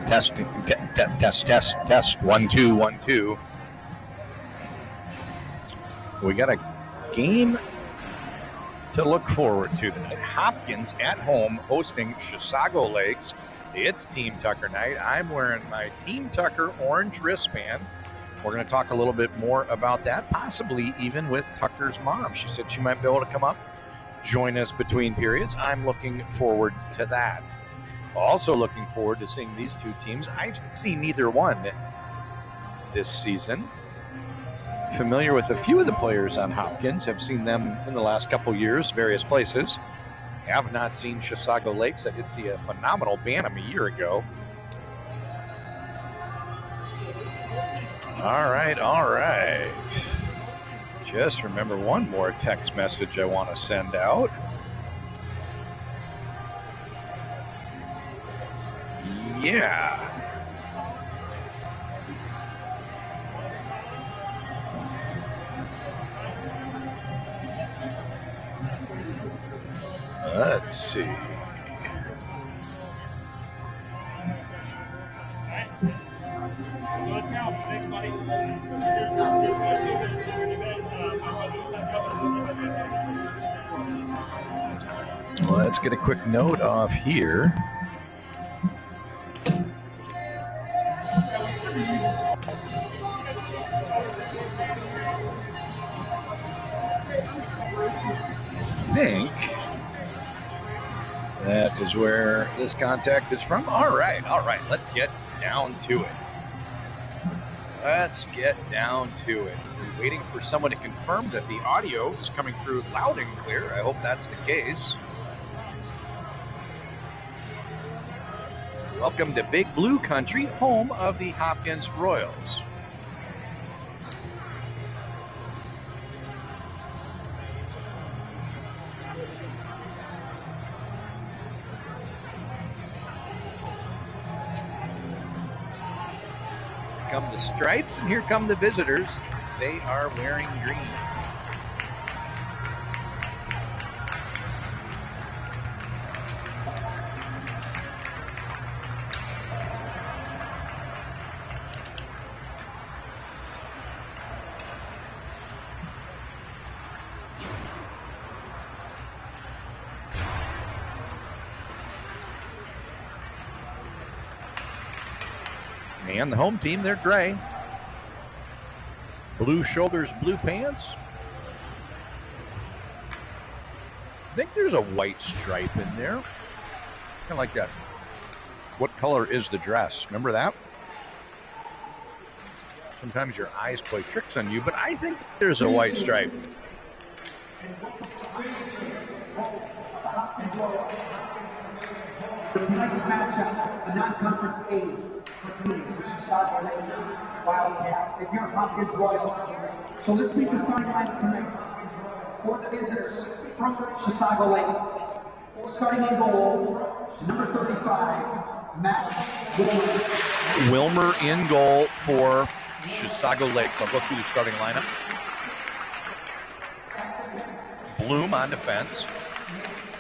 Testing, test. 1 2 1 2. We got a game to look forward to tonight. Hopkins at home hosting Chisago Lakes. It's Team Tucker night. I'm wearing my Team Tucker orange wristband. We're going to talk a little bit more about that, possibly even with Tucker's mom. She said she might be able to come up, join us between periods. I'm looking forward to that. Also looking forward to seeing these two teams. I've seen neither one this season. Familiar with a few of the players on Hopkins. Have seen them in the last couple years, various places. Have not seen Chisago Lakes. I did see a phenomenal Bantam a year ago. All right. Just remember one more text message I want to send out. Yeah. Let's see. Let's get a quick note off here. I think that is where this contact is from. All right. Let's get down to it. We're waiting for someone to confirm that the audio is coming through loud and clear. I hope that's the case. Welcome to Big Blue Country, home of the Hopkins Royals. Here come the Stripes, and here come the visitors. They are wearing green. And the home team, they're gray. Blue shoulders, blue pants. I think there's a white stripe in there. Kind of like that. What color is the dress? Remember that? Sometimes your eyes play tricks on you, but I think there's a white stripe. For tonight's matchup, a non-conference game between the Chisago Lakes Wildcats and your Hopkins Royals. So let's meet the starting lineup tonight. For the visitors from Chisago Lakes, starting in goal, number 35, Matt Wilmer. Wilmer in goal for Chisago Lakes. I'll go through the starting lineup. Bloom on defense.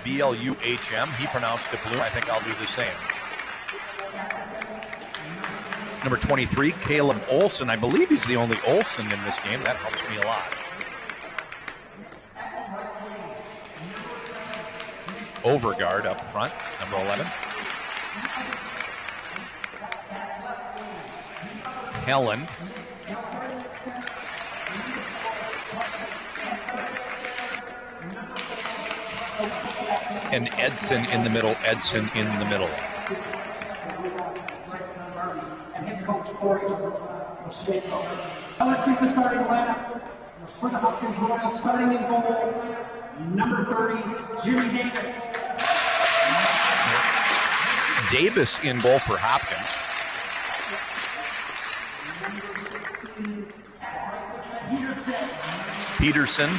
B-L-U-H-M. He pronounced it Bloom. I think I'll do the same. Number 23, Caleb Olson. I believe he's the only Olson in this game. That helps me a lot. Overguard up front, number 11. Helen. And Edson in the middle. And head coach Corey. Now let's meet the starting lineup for the Hopkins Royals. Starting in goal, number 30, Jimmy Davis. Davis in goal for Hopkins. Peterson,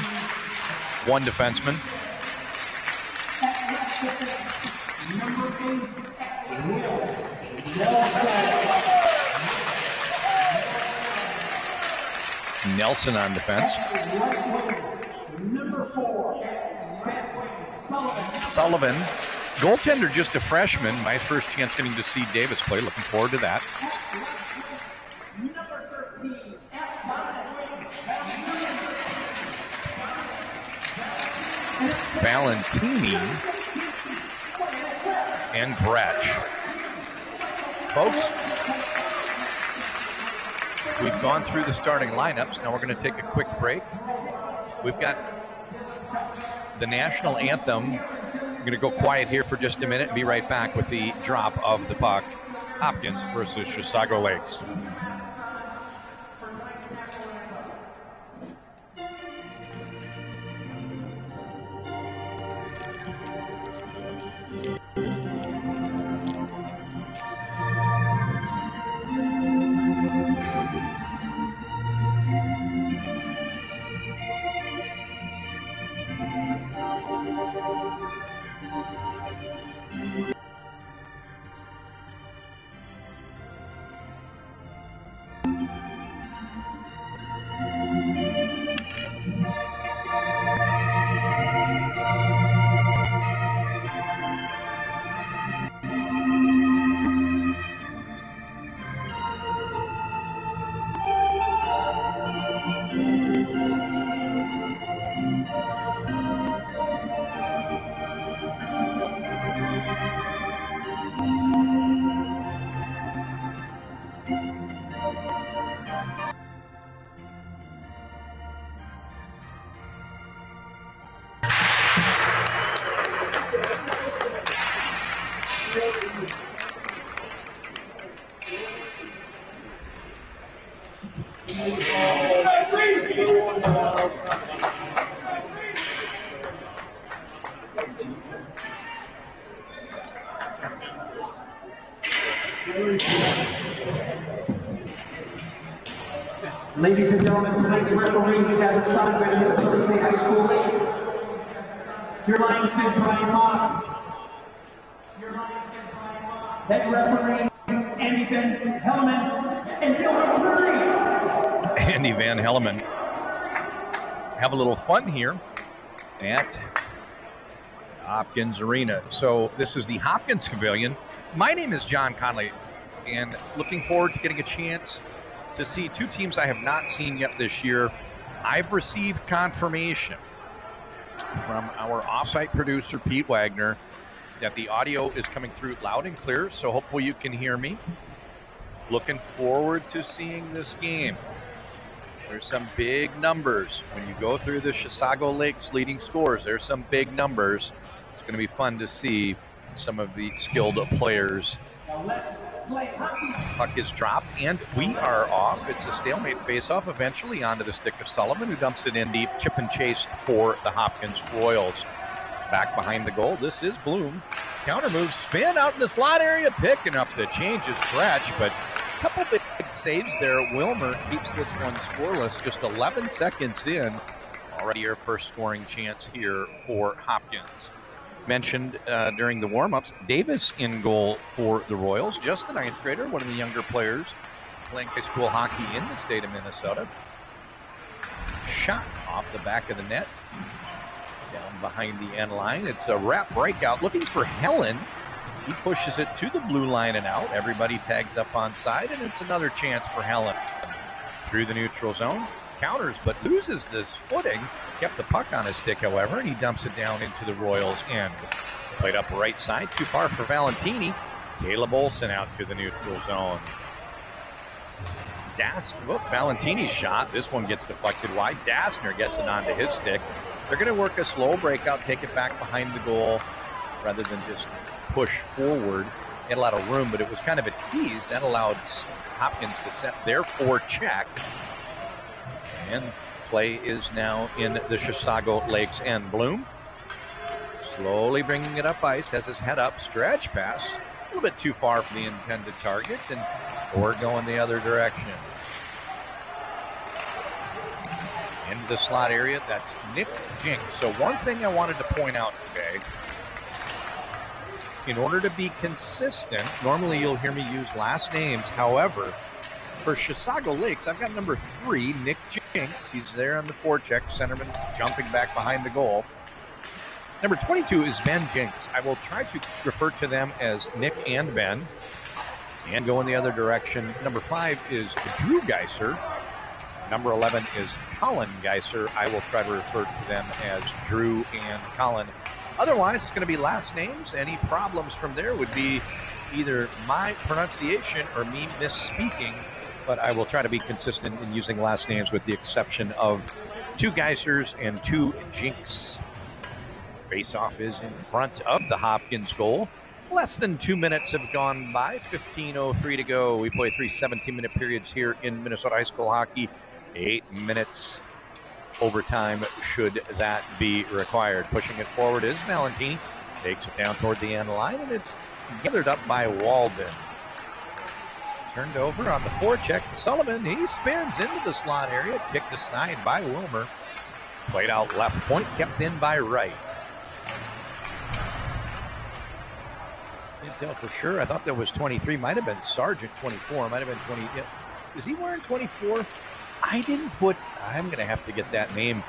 one defenseman. Nelson on defense. Number 4, Sullivan Goaltender, just a freshman. My first chance getting to see Davis play. Looking forward to that. Number 13, Valentini and Gretsch. Folks, we've gone through the starting lineups. Now we're going to take a quick break. We've got the national anthem. We're going to go quiet here for just a minute and be right back with the drop of the puck. Hopkins versus Chisago Lakes. Ladies and gentlemen, tonight's referees as assigned by the Minnesota State High School League. Your linesman, Brian Mock. Head referee, Andy Van Helleman, and Bill Murray. Andy Van Helleman. Have a little fun here at Hopkins Arena. So this is the Hopkins Pavilion. My name is John Conley, and looking forward to getting a chance to see two teams I have not seen yet this year. I've received confirmation from our offsite producer, Pete Wagner, that the audio is coming through loud and clear, so hopefully you can hear me. Looking forward to seeing this game. There's some big numbers. When you go through the Chisago Lakes leading scores, there's some big numbers. It's going to be fun to see some of the skilled players. Now let's play hockey. Puck is dropped, and we are off. It's a stalemate face-off, eventually onto the stick of Sullivan, who dumps it in deep. Chip and chase for the Hopkins Royals. Back behind the goal, this is Bloom. Counter move, spin out in the slot area, picking up the changes stretch, but a couple big saves there. Wilmer keeps this one scoreless, just 11 seconds in. Already our first scoring chance here for Hopkins. Mentioned during the warm-ups, Davis in goal for the Royals, just a ninth grader, one of the younger players playing high school hockey in the state of Minnesota. Shot off the back of the net, down behind the end line. It's a wrap breakout, looking for Helen. He pushes it to the blue line and out. Everybody tags up on side, and it's another chance for Helen. Through the neutral zone, counters, but loses this footing. Kept the puck on his stick, however, and he dumps it down into the Royals' end. Played up right side, too far for Valentini. Caleb Olsen out to the neutral zone. Valentini's shot. This one gets deflected wide. Dassner gets it onto his stick. They're going to work a slow breakout, take it back behind the goal, rather than just push forward. He had a lot of room, but it was kind of a tease. That allowed Hopkins to set their forecheck. And play is now in the Chisago Lakes end. Bloom slowly bringing it up ice, has his head up, stretch pass, a little bit too far for the intended target, and we're going the other direction. Into the slot area, that's Nick Jinks. So one thing I wanted to point out today, in order to be consistent, normally you'll hear me use last names. However, for Chisago Lakes, I've got number 3, Nick Jinks. He's there on the forecheck, centerman jumping back behind the goal. Number 22 is Ben Jinks. I will try to refer to them as Nick and Ben and go in the other direction. Number 5 is Drew Geiser. Number 11 is Colin Geiser. I will try to refer to them as Drew and Colin. Otherwise, it's going to be last names. Any problems from there would be either my pronunciation or me misspeaking, but I will try to be consistent in using last names with the exception of 2 Geisers and 2 Jinks. Face-off is in front of the Hopkins goal. Less than 2 minutes have gone by. 15:03 to go. We play 3 17-minute periods here in Minnesota high school hockey. 8 minutes overtime should that be required. Pushing it forward is Valentini. Takes it down toward the end line, and it's gathered up by Walden. Turned over on the forecheck to Sullivan. He spins into the slot area. Kicked aside by Wilmer. Played out left point. Kept in by Wright. Can't tell for sure. I thought that was 23. Might have been Sergeant 24. Might have been 20. Is he wearing 24? I didn't put, I'm going to have to get that name.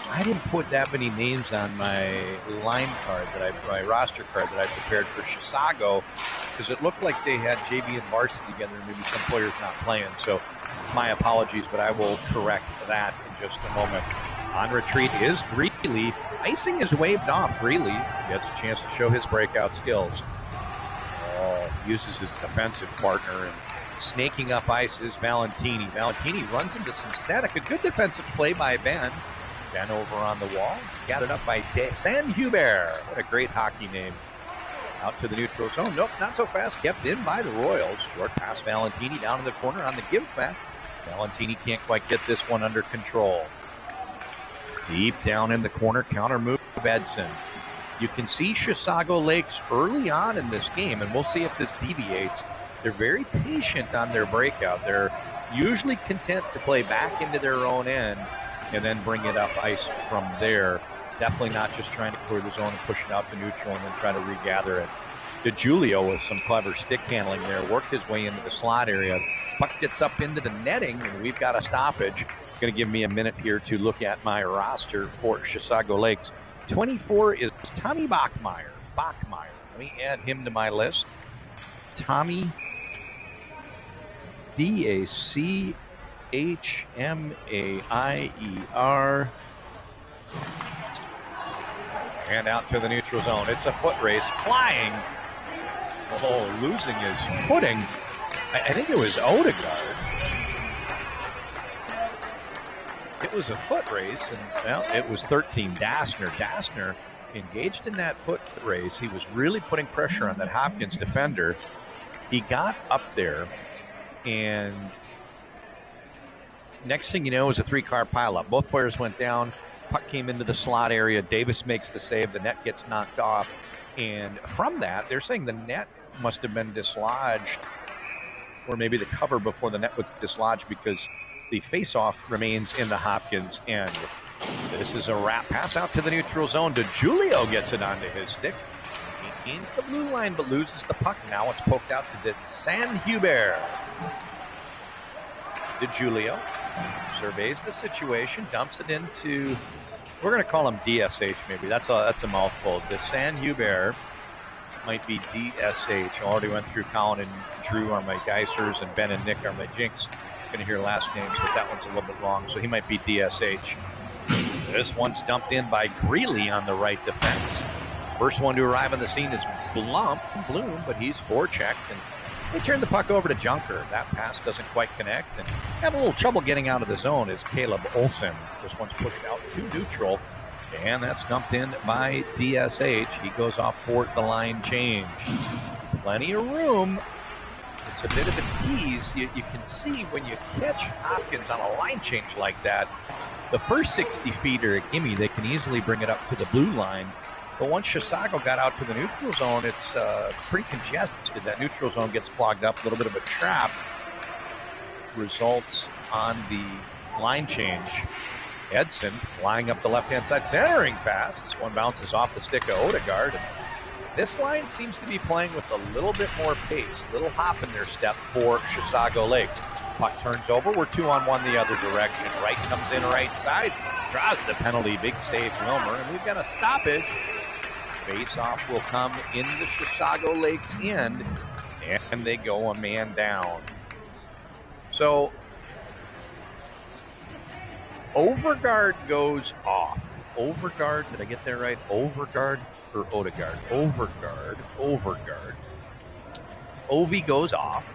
I didn't put that many names on my line card, my roster card that I prepared for Chisago, because it looked like they had JV and Varsity together and maybe some players not playing. So my apologies, but I will correct that in just a moment. On retreat is Greeley. Icing is waved off. Greeley gets a chance to show his breakout skills. Uses his defensive partner, and snaking up ice is Valentini. Valentini runs into some static. A good defensive play by Ben. Ben over on the wall. Gathered up by San Hubert. What a great hockey name. Out to the neutral zone. Nope, not so fast. Kept in by the Royals. Short pass Valentini down in the corner on the give back. Valentini can't quite get this one under control. Deep down in the corner. Counter move of Edson. You can see Chisago Lakes early on in this game, and we'll see if this deviates. They're very patient on their breakout. They're usually content to play back into their own end and then bring it up ice from there. Definitely not just trying to clear the zone and push it out to neutral and then try to regather it. DeJulio with some clever stick handling there, worked his way into the slot area. Puck gets up into the netting, and we've got a stoppage. Going to give me a minute here to look at my roster for Chisago Lakes. 24 is Tommy Bachmeier. Let me add him to my list. Tommy Bachmeier. And out to the neutral zone. It's a foot race. Flying. Oh, losing his footing. I think it was Odegaard. It was a foot race, and well, it was 13. Dassner engaged in that foot race. He was really putting pressure on that Hopkins defender. He got up there, and next thing you know, it was a 3-car pileup. Both players went down. Puck came into the slot area. Davis makes the save. The net gets knocked off, and from that, they're saying the net must have been dislodged, or maybe the cover before the net was dislodged, because the face-off remains in the Hopkins end. This is a wrap. Pass out to the neutral zone. DeJulio gets it onto his stick. He gains the blue line but loses the puck. Now it's poked out to San Hubert. DeJulio surveys the situation, dumps it into, we're going to call him DSH maybe. That's a mouthful. The San Hubert might be DSH. I already went through Colin and Drew are my Geisers, and Ben and Nick are my Jinks. Going to hear last names, but that one's a little bit wrong, so he might be DSH. This one's dumped in by Greeley on the right defense. First one to arrive on the scene is Bloom, but he's forechecked, and they turn the puck over to Junker. That pass doesn't quite connect, and have a little trouble getting out of the zone is Caleb Olsen. This one's pushed out to neutral, and that's dumped in by DSH. He goes off for the line change. Plenty of room. It's a bit of a tease. You can see when you catch Hopkins on a line change like that, the first 60 feet are a gimme. They can easily bring it up to the blue line. But once Chisago got out to the neutral zone, it's pretty congested. That neutral zone gets clogged up, a little bit of a trap. Results on the line change. Edson flying up the left-hand side, centering pass. This one bounces off the stick of Odegaard. This line seems to be playing with a little bit more pace, little hop in their step for Chisago Lakes. Puck turns over. We're 2-on-1 the other direction. Wright comes in right side, draws the penalty. Big save, Wilmer. And we've got a stoppage Face-off will come in the Chisago Lakes end, and they go a man down. So Overguard goes off. Overguard, did I get that right? Overguard or Odegaard? Overguard. Ovi goes off.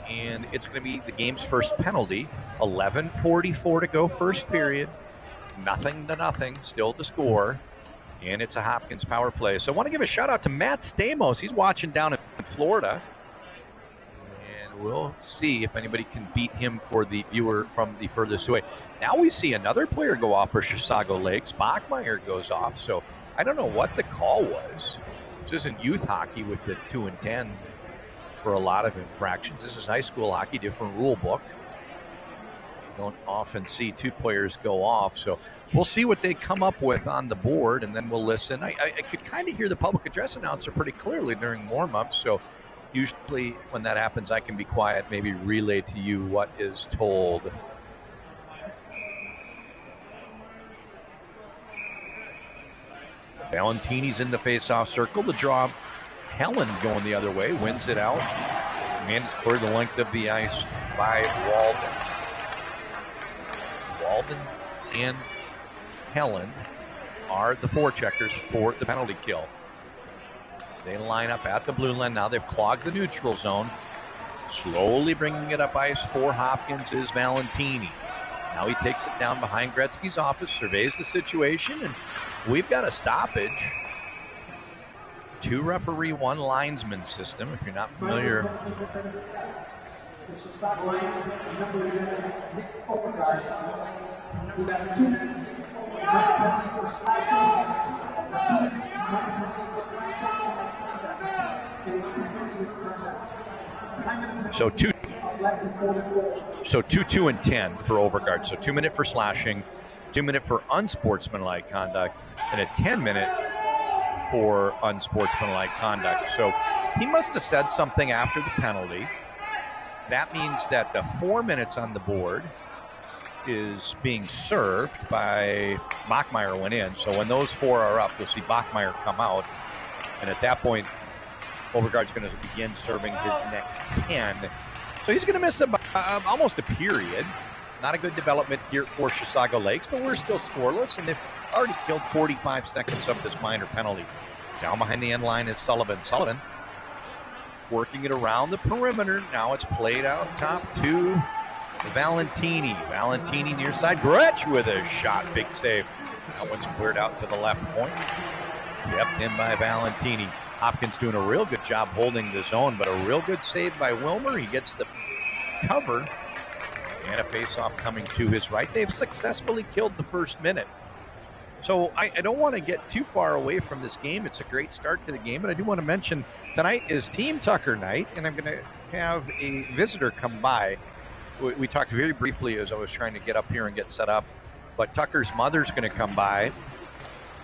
And it's going to be the game's first penalty. 11:44 to go first period. 0-0, still the score. And it's a Hopkins power play. So I want to give a shout out to Matt Stamos. He's watching down in Florida. And we'll see if anybody can beat him for the viewer from the furthest away. Now we see another player go off for Chisago Lakes. Bachmeyer goes off. So I don't know what the call was. This isn't youth hockey with the 2 and 10 for a lot of infractions. This is high school hockey, different rule book. Don't often see 2 players go off. So we'll see what they come up with on the board, and then we'll listen. I could kind of hear the public address announcer pretty clearly during warm-ups. So usually when that happens, I can be quiet, maybe relay to you what is told. Valentini's in the face-off circle. The draw, Helen going the other way, wins it out. And it's cleared the length of the ice by Walden. Walden and Helen are the forecheckers for the penalty kill. They line up at the blue line. Now they've clogged the neutral zone. Slowly bringing it up ice for Hopkins is Valentini. Now he takes it down behind Gretzky's office, surveys the situation, and we've got a stoppage. 2 referee, 1 linesman system. If you're not familiar, so 2 and 10 for Overguard. So 2 minute for slashing, 2 minute for unsportsmanlike conduct, and a 10-minute for unsportsmanlike conduct. So he must have said something after the penalty. That means that the 4 minutes on the board is being served by Bachmeyer went in. So when those 4 are up, you'll see Bachmeyer come out. And at that point, Overguard's going to begin serving his next 10. So he's going to miss almost a period. Not a good development here for Chisago Lakes, but we're still scoreless, and they've already killed 45 seconds of this minor penalty. Down behind the end line is Sullivan. Sullivan working it around the perimeter. Now it's played out top to Valentini. Valentini near side. Gretsch with a shot. Big save. That one's cleared out to the left point. Kept in by Valentini. Hopkins doing a real good job holding the zone, but a real good save by Wilmer. He gets the cover. And a face-off coming to his right. They've successfully killed the first minute. So I don't want to get too far away from this game. It's a great start to the game, but I do want to mention tonight is Team Tucker night, and I'm going to have a visitor come by. We talked very briefly as I was trying to get up here and get set up, but Tucker's mother's going to come by.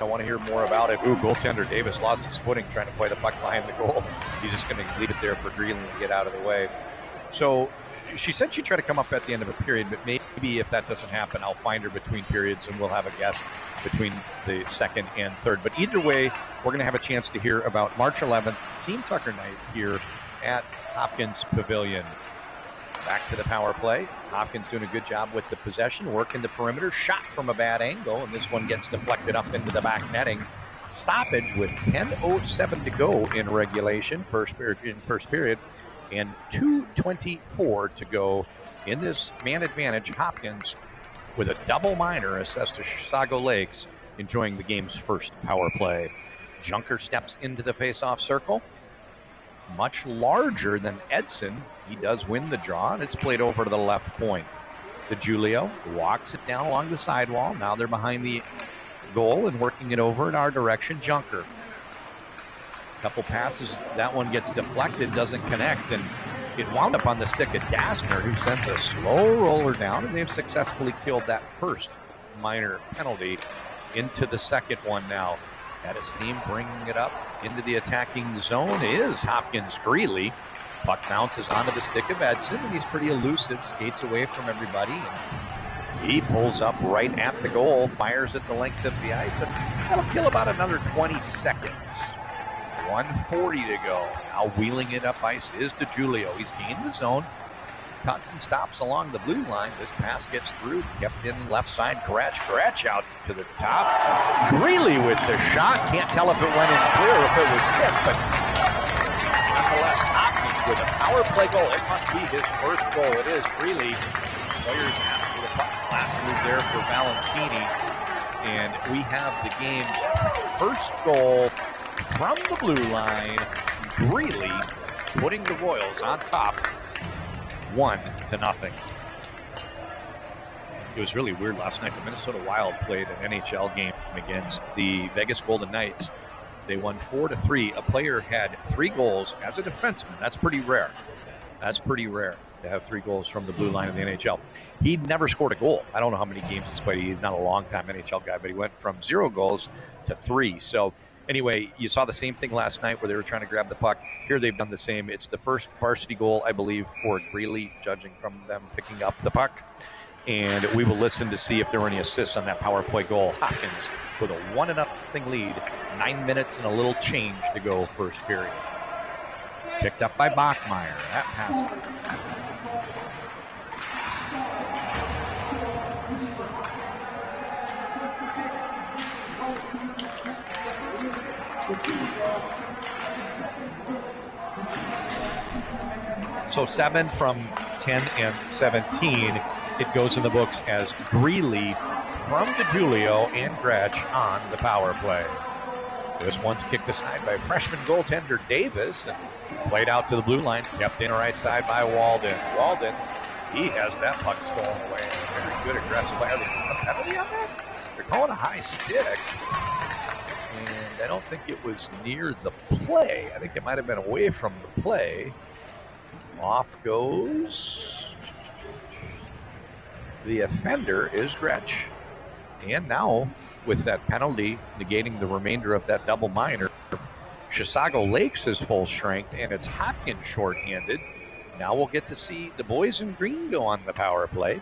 I want to hear more about it. Ooh, goaltender Davis lost his footing trying to play the puck behind the goal. He's just going to leave it there for Greeland to get out of the way. So she said she'd try to come up at the end of a period, but maybe if that doesn't happen, I'll find her between periods and we'll have a guest between the second and third. But either way, we're going to have a chance to hear about March 11th, Team Tucker night here at Hopkins Pavilion. Back to the power play. Hopkins doing a good job with the possession, working the perimeter, shot from a bad angle, and this one gets deflected up into the back netting. Stoppage with 10:07 to go in regulation, first period. And 2:24 to go in this man advantage. Hopkins with a double minor assessed to Chisago Lakes, enjoying the game's first power play. Junker steps into the face-off circle. Much larger than Edson. He does win the draw, and it's played over to the left point. DeGiulio walks it down along the sidewall. Now they're behind the goal and working it over in our direction. Junker. Couple passes, that one gets deflected, doesn't connect, and it wound up on the stick of Dassner, who sends a slow roller down, and they've successfully killed that first minor penalty into the second one now. At a steam, bringing it up into the attacking zone is Hopkins Greeley. Puck bounces onto the stick of Edson, and he's pretty elusive, skates away from everybody, and He pulls up right at the goal, fires at the length of the ice, and that'll kill about another 20 seconds. 1:40 to go. Now wheeling it up ice is DeGiulio. He's gained the zone, cuts and stops along the blue line. This pass gets through, kept in left side. Karach out to the top. Greeley with the shot. Can't tell if it went in clear or if it was tipped, but nonetheless, Hopkins with a power play goal. It must be his first goal. It is. Greeley. Players ask for the puck. Last move there for Valentini. And we have the game's first goal from the blue line. Greeley putting the Royals on top 1-0. It was really weird last night. The Minnesota Wild played an NHL game against the Vegas Golden Knights. They won 4-3. A player had 3 goals as a defenseman. That's pretty rare. That's pretty rare to have 3 goals from the blue line in the NHL. He'd never scored a goal. I don't know how many games he's played. He's not a long-time NHL guy, but he went from 0 goals to 3. So anyway, you saw the same thing last night where they were trying to grab the puck. Here they've done the same. It's the first varsity goal, I believe, for Greeley, judging from them picking up the puck. And we will listen to see if there were any assists on that power play goal. Hopkins with a 1-0 lead. 9 minutes and a little change to go first period. Picked up by Bachmeyer. That pass. So 7 from 10 and 17. It goes in the books as Greeley from DeGiulio and Gretsch on the power play. This one's kicked aside by freshman goaltender Davis and played out to the blue line, kept in right side by Walden. Walden, he has that puck stolen away. Very good aggressive play. Are they calling a penalty on that? They're calling a high stick. And I don't think it was near the play. I think it might have been away from the play. Off goes the offender is Gretsch. And now, with that penalty negating the remainder of that double minor, Chisago Lakes is full strength, and it's Hopkins shorthanded. Now we'll get to see the boys in green go on the power play.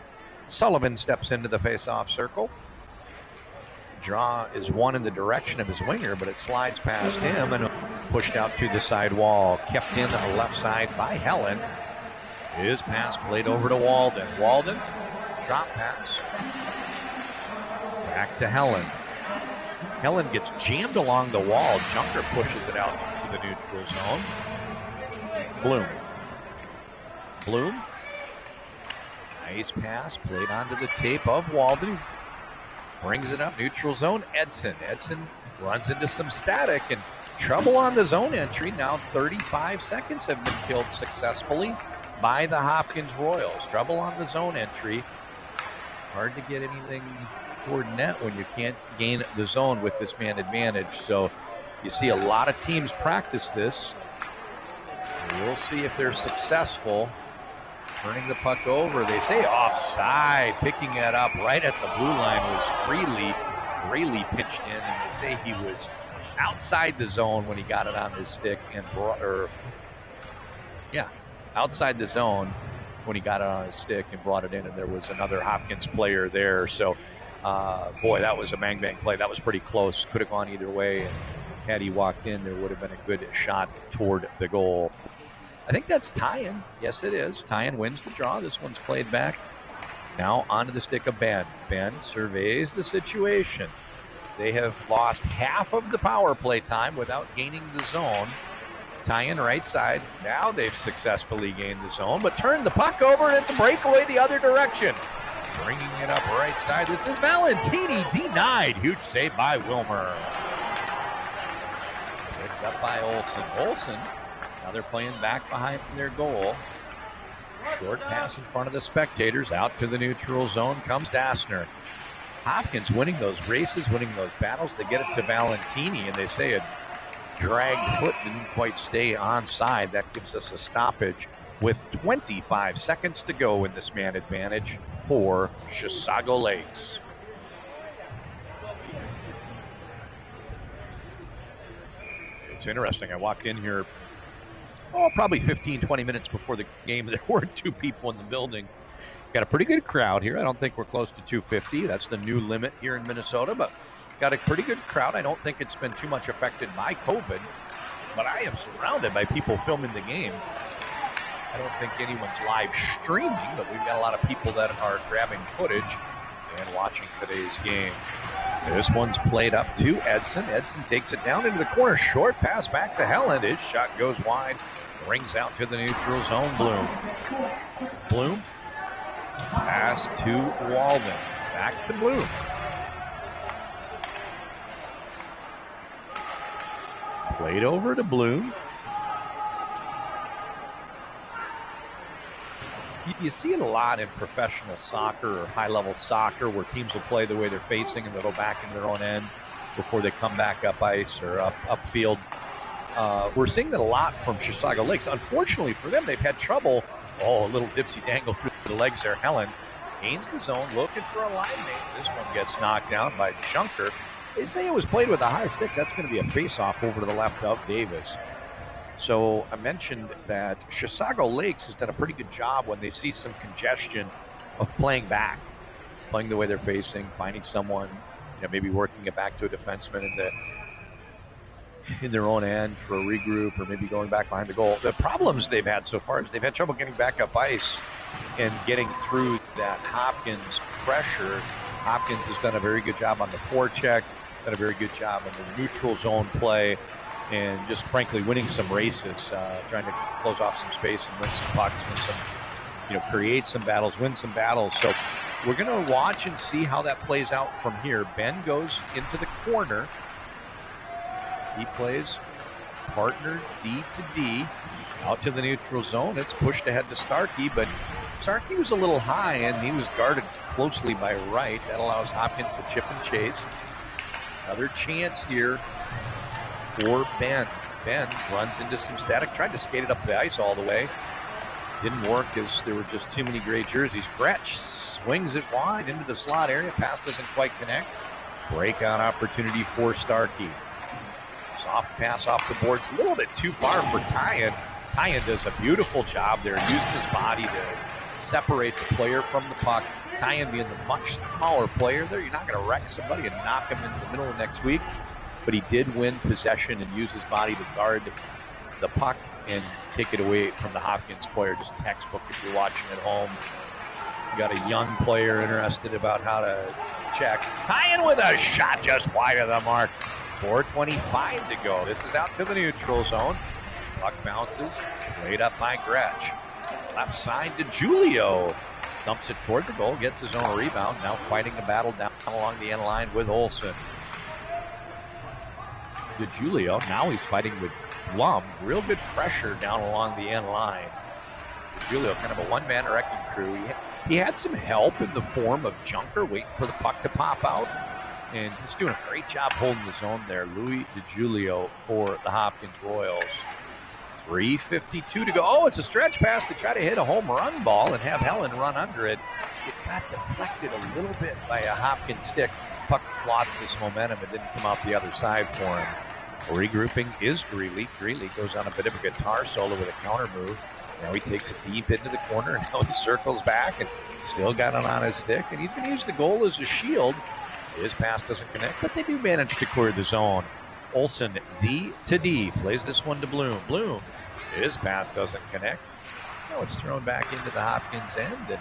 Sullivan steps into the face-off circle. Draw is one in the direction of his winger, but it slides past him and pushed out to the side wall. Kept in on the left side by Helen. His pass played over to Walden. Walden, drop pass. Back to Helen. Helen gets jammed along the wall. Junker pushes it out to the neutral zone. Bloom. Nice pass played onto the tape of Walden. Brings it up, neutral zone. Edson runs into some static and trouble on the zone entry. Now 35 seconds have been killed successfully by the Hopkins Royals. Trouble on the zone entry. Hard to get anything toward net when you can't gain the zone with this man advantage. So you see a lot of teams practice this. We'll see if they're successful. Turning the puck over. They say offside. Picking it up right at the blue line was Greeley. Greeley pitched in, and they say he was outside the zone when he got it on his stick and outside the zone when he got it on his stick and brought it in, and there was another Hopkins player there. So, boy, that was a bang-bang play. That was pretty close. Could have gone either way, and had he walked in, there would have been a good shot toward the goal. I think that's Tyan. Yes, it is. Tyan wins the draw. This one's played back. Now onto the stick of Ben. Ben surveys the situation. They have lost half of the power play time without gaining the zone. Tyan right side. Now they've successfully gained the zone, but turned the puck over, and it's a breakaway the other direction. Bringing it up right side. This is Valentini denied. Huge save by Wilmer. Picked up by Olsen. Now they're playing back behind their goal. Short pass in front of the spectators. Out to the neutral zone comes Dassner. Hopkins winning those races, winning those battles. They get it to Valentini, and they say a dragged foot didn't quite stay onside. That gives us a stoppage with 25 seconds to go in this man advantage for Chisago Lakes. It's interesting. I walked in here probably 15, 20 minutes before the game. There weren't 2 people in the building. Got a pretty good crowd here. I don't think we're close to 250. That's the new limit here in Minnesota, but got a pretty good crowd. I don't think it's been too much affected by COVID, but I am surrounded by people filming the game. I don't think anyone's live streaming, but we've got a lot of people that are grabbing footage and watching today's game. This one's played up to Edson. Edson takes it down into the corner. Short pass back to Helen. His shot goes wide. Rings out to the neutral zone. Bloom. Bloom. Pass to Walden. Back to Bloom. Played over to Bloom. You see it a lot in professional soccer or high-level soccer where teams will play the way they're facing and they'll go back into their own end before they come back up ice or upfield. We're seeing that a lot from Chisago Lakes. Unfortunately for them, they've had trouble. Oh, a little dipsy dangle through the legs there. Helen gains the zone, looking for a line mate. This one gets knocked down by Junker. They say it was played with a high stick. That's going to be a face-off over to the left of Davis. So I mentioned that Chisago Lakes has done a pretty good job when they see some congestion of playing back, playing the way they're facing, finding someone, maybe working it back to a defenseman in their own end for a regroup, or maybe going back behind the goal. The problems they've had so far is they've had trouble getting back up ice and getting through that Hopkins pressure. Hopkins has done a very good job on the forecheck, done a very good job on the neutral zone play, and just frankly winning some races, trying to close off some space and win some pucks, win some, create some battles, win some battles. So we're going to watch and see how that plays out from here. Ben goes into the corner. He plays partner D to D out to the neutral zone. It's pushed ahead to Starkey, but Starkey was a little high and he was guarded closely by Wright. That allows Hopkins to chip and chase. Another chance here for Ben. Ben runs into some static, tried to skate it up the ice all the way. Didn't work as there were just too many gray jerseys. Gretsch swings it wide into the slot area. Pass doesn't quite connect. Breakout opportunity for Starkey. Soft pass off the boards, a little bit too far for Tyan. Tyan does a beautiful job there, using his body to separate the player from the puck. Tyan being the much smaller player there, you're not going to wreck somebody and knock him into the middle of next week. But he did win possession and use his body to guard the puck and take it away from the Hopkins player. Just textbook if you're watching at home. You got a young player interested about how to check. Tyan with a shot just wide of the mark. 4:25 to go. This is out to the neutral zone. Puck bounces, played up by Gretsch. Left side to Julio. Dumps it toward the goal, gets his own rebound. Now fighting the battle down along the end line with Olsen. To Julio. Now he's fighting with Blum. Real good pressure down along the end line. Julio, kind of a one-man wrecking crew. He had some help in the form of Junker waiting for the puck to pop out. And just doing a great job holding the zone there. Louis DiGiulio for the Hopkins Royals. 3:52 to go. Oh, it's a stretch pass to try to hit a home run ball and have Helen run under it. It got deflected a little bit by a Hopkins stick. Puck lost this momentum and didn't come out the other side for him. Regrouping is Greeley. Greeley goes on a bit of a guitar solo with a counter move. Now he takes it deep into the corner, and now he circles back and still got it on his stick. And he's going to use the goal as a shield. His pass doesn't connect, but they do manage to clear the zone. Olsen, D to D, plays this one to Bloom. Bloom, his pass doesn't connect. Now it's thrown back into the Hopkins end, and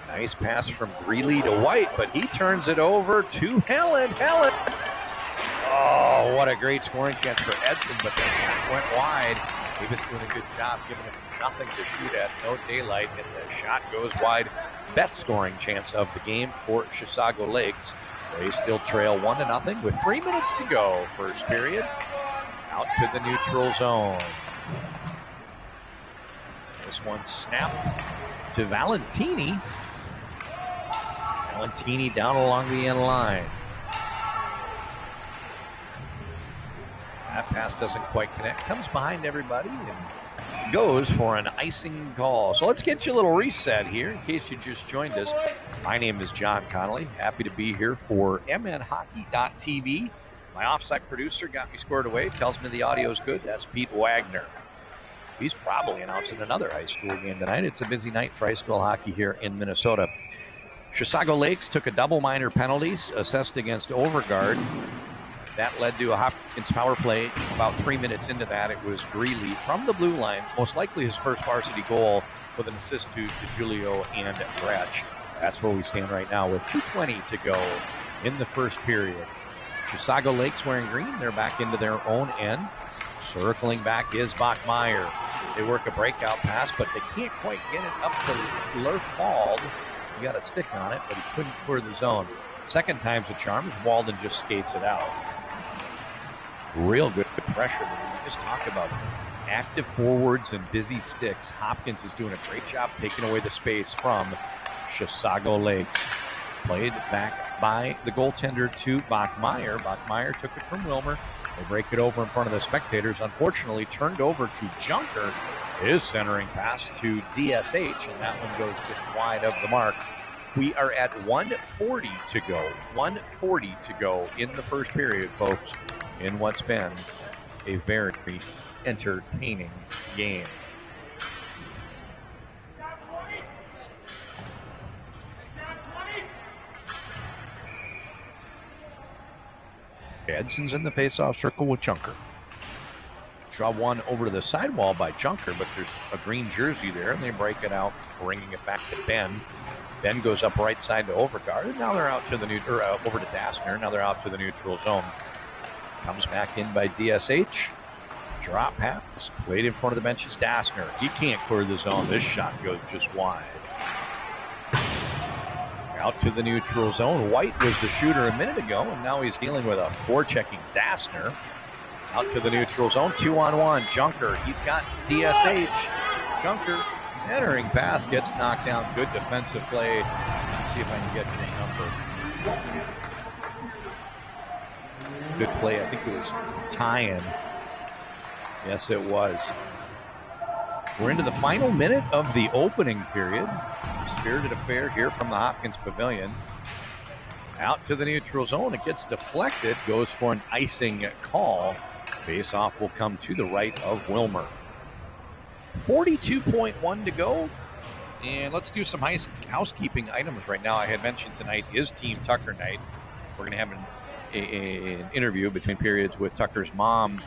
nice pass from Greeley to White, but he turns it over to Helen. Helen! Oh, what a great scoring chance for Edson, but the shot went wide. Davis doing a good job, giving him nothing to shoot at, no daylight, and the shot goes wide. Best scoring chance of the game for Chisago Lakes. They still trail 1-0 with 3 minutes to go. First period, out to the neutral zone. This one snapped to Valentini. Valentini down along the end line. That pass doesn't quite connect. Comes behind everybody and goes for an icing call. So let's get you a little reset here in case you just joined us. My name is John Connolly. Happy to be here for MNHockey.tv. My offsite producer got me squared away. Tells me the audio is good. That's Pete Wagner. He's probably announcing another high school game tonight. It's a busy night for high school hockey here in Minnesota. Chisago Lakes took a double minor penalties assessed against Overguard. That led to a Hopkins power play. About 3 minutes into that, it was Greeley from the blue line, most likely his first varsity goal, with an assist to DeGiulio and Gretsch. That's where we stand right now with 2:20 to go in the first period. Chisago Lakes wearing green. They're back into their own end. Circling back is Bachmeyer. They work a breakout pass, but they can't quite get it up to Lerfald. He got a stick on it, but he couldn't clear the zone. Second time's a charm as Walden just skates it out. Real good pressure. We just talked about active forwards and busy sticks. Hopkins is doing a great job taking away the space from Chisago Lakes. Played back by the goaltender to Bachmeyer. Bachmeyer took it from Wilmer. They break it over in front of the spectators. Unfortunately, turned over to Junker. His centering pass to DSH, and that one goes just wide of the mark. We are at 1:40 to go. 1:40 to go in the first period, folks, in what's been a very entertaining game. Edson's in the face-off circle with Junker. Draw one over to the sidewall by Junker, but there's a green jersey there, and they break it out, bringing it back to Ben. Ben goes up right side to Overguard, and now they're out to the over to Dassner. Now they're out to the neutral zone. Comes back in by DSH. Drop pass, played in front of the bench is Dassner. He can't clear the zone. This shot goes just wide. Out to the neutral zone. White was the shooter a minute ago, and now he's dealing with a forechecking Dassner. Out to the neutral zone, 2-on-1. Junker, he's got DSH. Junker, centering pass, gets knocked down. Good defensive play. Let's see if I can get your number. Good play. I think it was tying. Yes, it was. We're into the final minute of the opening period. Spirited affair here from the Hopkins Pavilion. Out to the neutral zone. It gets deflected. Goes for an icing call. Face-off will come to the right of Wilmer. 42.1 to go. And let's do some housekeeping items right now. I had mentioned tonight is Team Tucker night. We're going to have an interview between periods with Tucker's mom.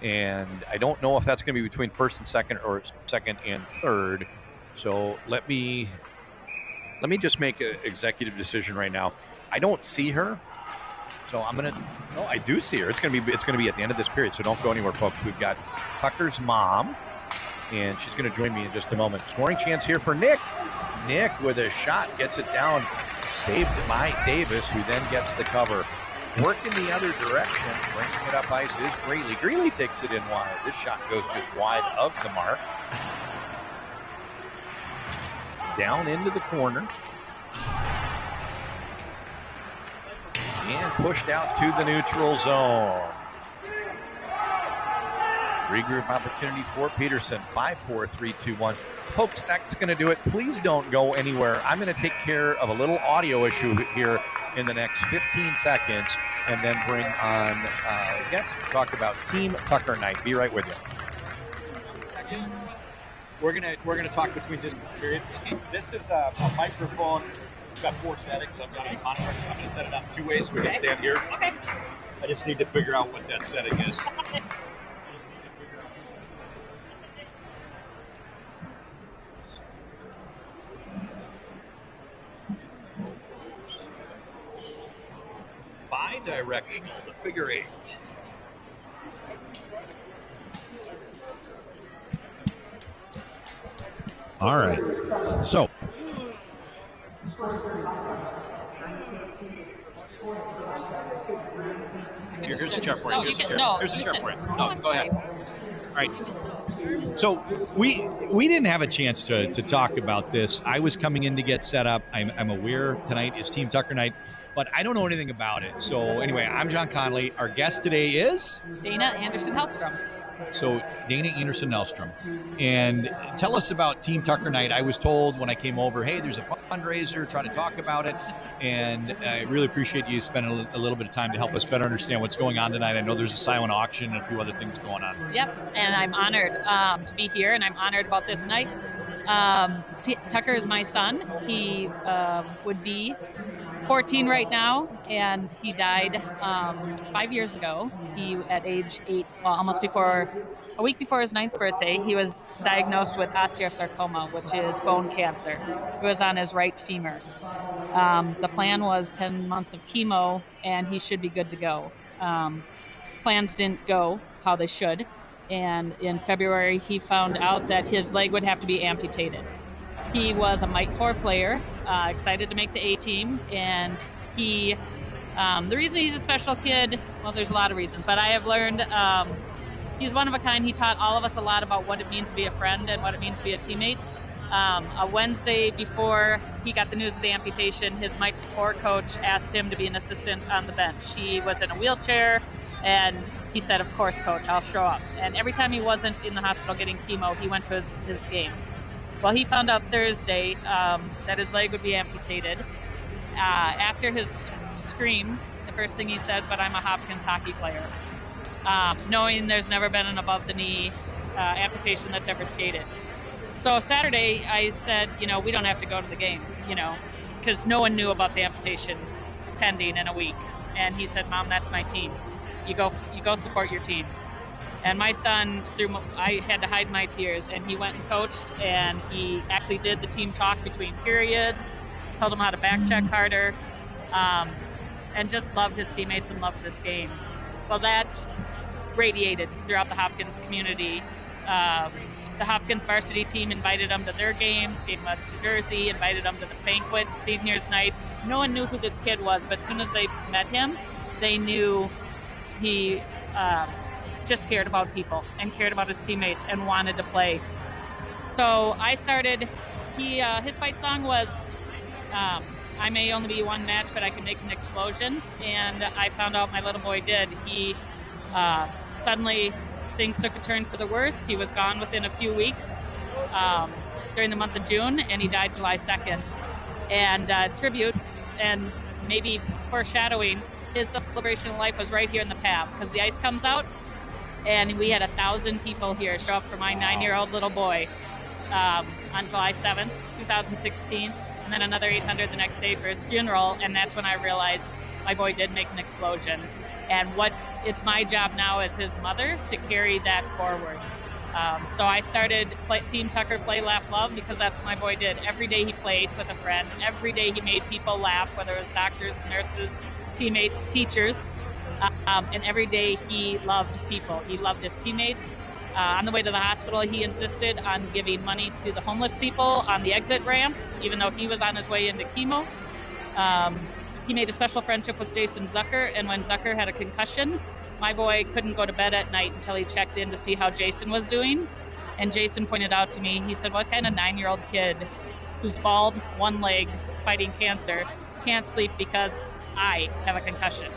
And I don't know if that's going to be between first and second or second and third. So let me just make an executive decision right now. I don't see her. So I'm going to, no, I do see her. It's going to be at the end of this period. So don't go anywhere, folks. We've got Tucker's mom, and she's going to join me in just a moment. Scoring chance here for Nick. Nick with a shot gets it down. Saved by Davis, who then gets the cover. Working the other direction, bringing it up ice is Greeley. Greeley takes it in wide. This shot goes just wide of the mark. Down into the corner. And pushed out to the neutral zone. Regroup opportunity for Peterson. 5-4, 3-2-1. Folks, that's going to do it. Please don't go anywhere. I'm going to take care of a little audio issue here in the next 15 seconds and then bring on a guest to talk about Team Tucker night. Be right with you. We're gonna talk between this period. This is a microphone. It's got 4 settings. I've got it on. I'm gonna set it up 2 ways so we can stand here. Okay. I just need to figure out what that setting is. Bi-directional, the figure 8. All right. So. Here's a chair for you. Here's a chair for you. No, go ahead. All right. So we didn't have a chance to talk about this. I was coming in to get set up. I'm aware tonight is Team Tucker night. but I don't know anything about it. So anyway, I'm John Connolly. Our guest today is Dana Anderson-Hellstrom. So Dana Anderson-Hellstrom. And tell us about Team Tucker Night. I was told when I came over, hey, there's a fundraiser, try to talk about it. And I really appreciate you spending a little bit of time to help us better understand what's going on tonight. I know there's a silent auction and a few other things going on. Yep, and I'm honored to be here, and I'm honored about this night. Tucker is my son. He would be 14 right now, and he died 5 years ago. He, at age 8, well, a week before his 9th birthday, he was diagnosed with osteosarcoma, which is bone cancer. It was on his right femur. The plan was 10 months of chemo, and he should be good to go. Plans didn't go how they should, and in February, he found out that his leg would have to be amputated. He was a Mike 4 player, excited to make the A team, and he, the reason he's a special kid, well, there's a lot of reasons, but I have learned he's one of a kind. He taught all of us a lot about what it means to be a friend and what it means to be a teammate. A Wednesday before he got the news of the amputation, his Mike 4 coach asked him to be an assistant on the bench. He was in a wheelchair, and he said, of course, coach, I'll show up. And every time he wasn't in the hospital getting chemo, he went to his games. Well, he found out Thursday that his leg would be amputated. After his scream, the first thing he said, but I'm a Hopkins hockey player. Knowing there's never been an above-the-knee amputation that's ever skated. So Saturday, I said, we don't have to go to the game, because no one knew about the amputation pending in a week. And he said, Mom, that's my team. You go support your team. And my son, I had to hide my tears, and he went and coached, and he actually did the team talk between periods, told them how to back check harder, and just loved his teammates and loved this game. Well, that radiated throughout the Hopkins community. The Hopkins varsity team invited him to their games, gave him a jersey, invited him to the banquet, seniors night. No one knew who this kid was, but as soon as they met him, they knew he just cared about people and cared about his teammates and wanted to play. So I started, his fight song was, I may only be one match, but I can make an explosion. And I found out my little boy did. He suddenly, things took a turn for the worst. He was gone within a few weeks during the month of June, and he died July 2nd. And tribute, and maybe foreshadowing, his celebration of life was right here in the PAB, because the ice comes out, and we had 1,000 people here show up for my 9-year-old little boy on July 7th, 2016, and then another 800 the next day for his funeral, and that's when I realized my boy did make an explosion. And it's my job now as his mother to carry that forward. So I started Team Tucker Play, Laugh, Love, because that's what my boy did. Every day he played with a friend. Every day he made people laugh, whether it was doctors, nurses, teammates, teachers. And every day he loved people. He loved his teammates. On the way to the hospital, he insisted on giving money to the homeless people on the exit ramp, even though he was on his way into chemo. He made a special friendship with Jason Zucker, and when Zucker had a concussion, my boy couldn't go to bed at night until he checked in to see how Jason was doing. And Jason pointed out to me, he said, what kind of 9-year-old kid who's bald, one leg, fighting cancer, can't sleep because I have a concussion?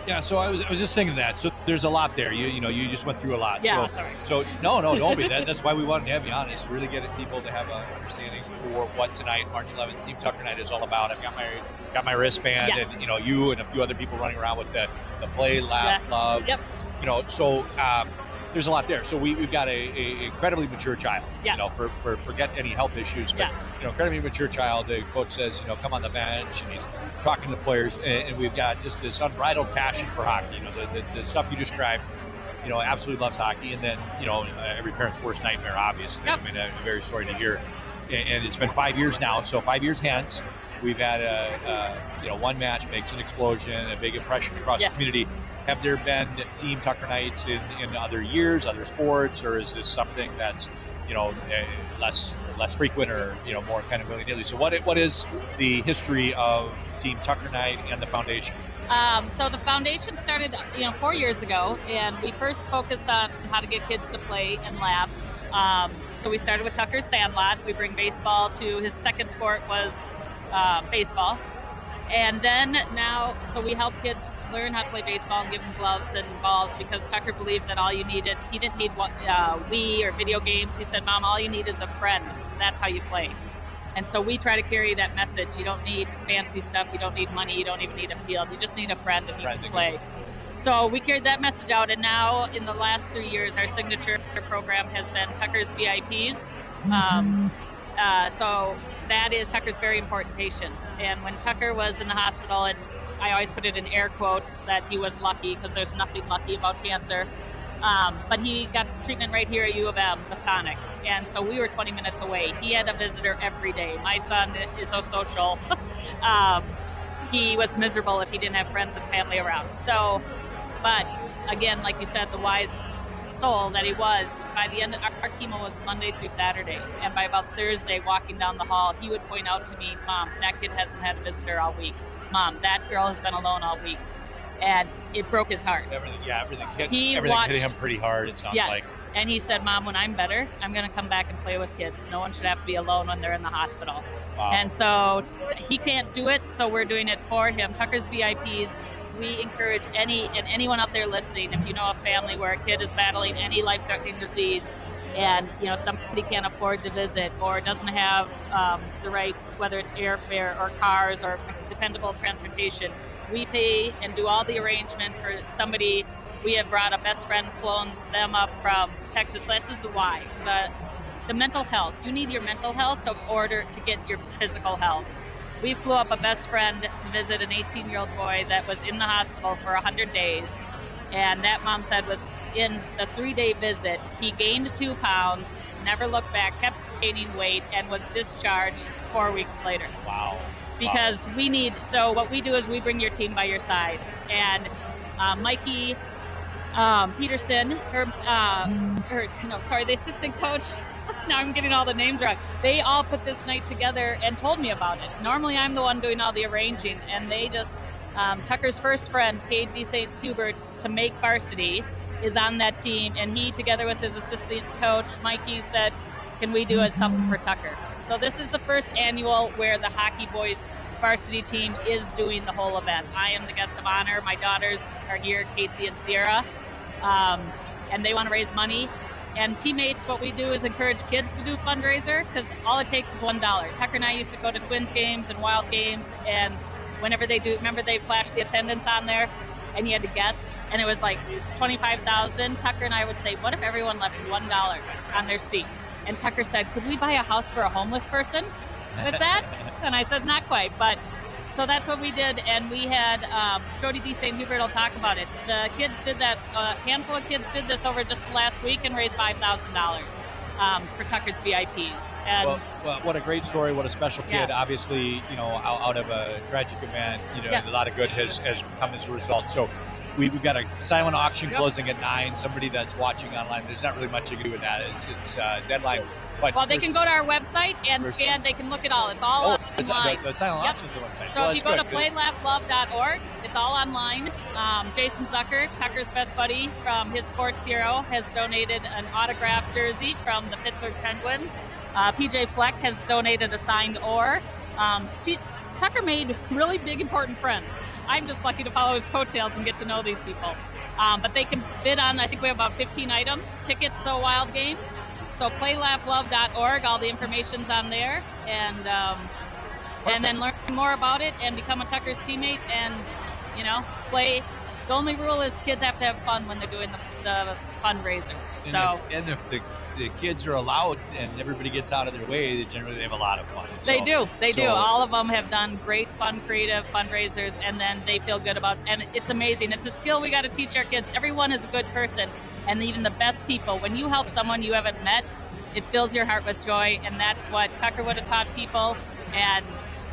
Yeah, so I was just thinking that. So there's a lot there. You just went through a lot. Yeah, sorry. So no, don't be. That's why we wanted to have you on, is to really get people to have an understanding for what tonight, March 11th, Team Tucker Night is all about. I've got my wristband, yes. And you and a few other people running around with the play, laugh, yeah. love. Yep. So there's a lot there. So we've got a incredibly mature child. Yes. Forget any health issues, but Yeah. Incredibly mature child. The coach says, come on the bench, and he's talking to the players, and we've got just this unbridled passion for hockey. The stuff you described. Absolutely loves hockey, and then every parent's worst nightmare, obviously. Yep. I mean, I'm very sorry to hear. And it's been 5 years now. So 5 years hence, we've had one match makes an explosion, a big impression across the community. Have there been Team Tucker Nights in other years, other sports, or is this something that's less frequent, or more kind of willy-nilly? So what is the history of Team Tucker Night and the foundation? So the foundation started 4 years ago, and we first focused on how to get kids to play and laugh. So we started with Tucker's Sandlot. We bring baseball to his second sport was baseball. And then now, so we help kids learn how to play baseball and give them gloves and balls, because Tucker believed that all you needed, he didn't need Wii or video games. He said, Mom, all you need is a friend. That's how you play. And so we try to carry that message. You don't need fancy stuff. You don't need money. You don't even need a field. You just need a friend and you can play. So we carried that message out. And now in the last 3 years, our signature program has been Tucker's VIPs. So that is Tucker's very important patients. And when Tucker was in the hospital, and I always put it in air quotes that he was lucky, because there's nothing lucky about cancer. But he got treatment right here at U of M, Masonic. And so we were 20 minutes away. He had a visitor every day. My son is so social. He was miserable if he didn't have friends and family around. So, but again, like you said, the wise soul that he was, by the end of our chemo was Monday through Saturday. And by about Thursday, walking down the hall, he would point out to me, Mom, that kid hasn't had a visitor all week. Mom, that girl has been alone all week. And it broke his heart. Everything hit him pretty hard, it sounds like. And he said, Mom, when I'm better, I'm going to come back and play with kids. No one should have to be alone when they're in the hospital. Wow. And so he can't do it, so we're doing it for him. Tucker's VIPs, we encourage anyone out there listening, if you know a family where a kid is battling any life-threatening disease, and somebody can't afford to visit or doesn't have the right, whether it's airfare or cars or dependable transportation, we pay and do all the arrangement for somebody. We have brought a best friend, flown them up from Texas. This is the why. The mental health. You need your mental health in order to get your physical health. We flew up a best friend to visit an 18-year-old boy that was in the hospital for 100 days. And that mom said within the 3-day visit, he gained 2 pounds, never looked back, kept gaining weight, and was discharged 4 weeks later. Wow. Because so what we do is we bring your team by your side. And Mikey Peterson, the assistant coach, now I'm getting all the names wrong. They all put this night together and told me about it. Normally I'm the one doing all the arranging, and they just, Tucker's first friend, Cade B. St. Hubert, to make Varsity, is on that team. And he, together with his assistant coach, Mikey, said, can we do something for Tucker? So this is the first annual where the hockey boys varsity team is doing the whole event. I am the guest of honor. My daughters are here, Casey and Sierra, and they want to raise money. And teammates, what we do is encourage kids to do fundraiser, because all it takes is $1. Tucker and I used to go to Twins games and Wild games, and whenever they do, remember they flashed the attendance on there, and you had to guess, and it was like 25,000. Tucker and I would say, what if everyone left $1 on their seat? And Tucker said, could we buy a house for a homeless person with that? And I said, not quite. But so that's what we did. And we had Jody D. St. Hubert will talk about it. The kids did that. A handful of kids did this over just the last week and raised $5,000 for Tucker's VIPs. And well, what a great story. What a special kid. Yeah. Obviously, out of a tragic event, Yeah. a lot of good has come as a result. So we've got a silent auction closing at 9. Somebody that's watching online, there's not really much you can do with that. It's deadline. But they can go to our website and scan. They can look at all. It's all online. The silent auction's the website. So if you go to playlaughLove.org, it's all online. Jason Zucker, Tucker's best buddy from his sports hero, has donated an autographed jersey from the Pittsburgh Penguins. PJ Fleck has donated a signed oar. Tucker made really big, important friends. I'm just lucky to follow his coattails and get to know these people. But they can bid on, I think we have about 15 items, tickets to a Wild game. So playlaughLove.org, all the information's on there. And then learn more about it and become a Tucker's teammate and, play. The only rule is kids have to have fun when they're doing the fundraiser. And if the kids are allowed and everybody gets out of their way, generally they have a lot of fun. They do. All of them have done great, fun, creative fundraisers, and then they feel good about it. And it's amazing. It's a skill we got to teach our kids. Everyone is a good person, and even the best people. When you help someone you haven't met, it fills your heart with joy, and that's what Tucker would have taught people, and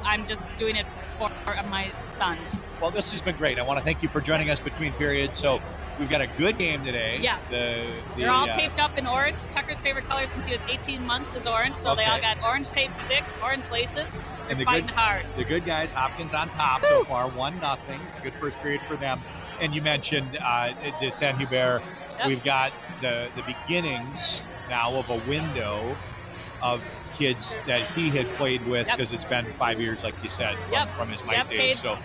I'm just doing it for my son. Well, this has been great. I want to thank you for joining us between periods. So we've got a good game today. Yes. They're all taped up in orange. Tucker's favorite color since he was 18 months is orange. So They all got orange tape sticks, orange laces. They're fighting hard. The good guys, Hopkins on top so far, 1-0. It's a good first period for them. And you mentioned the San Hubert. Yep. We've got the beginnings now of a window of kids that he had played with, because it's been 5 years, like you said, from his Mike days. So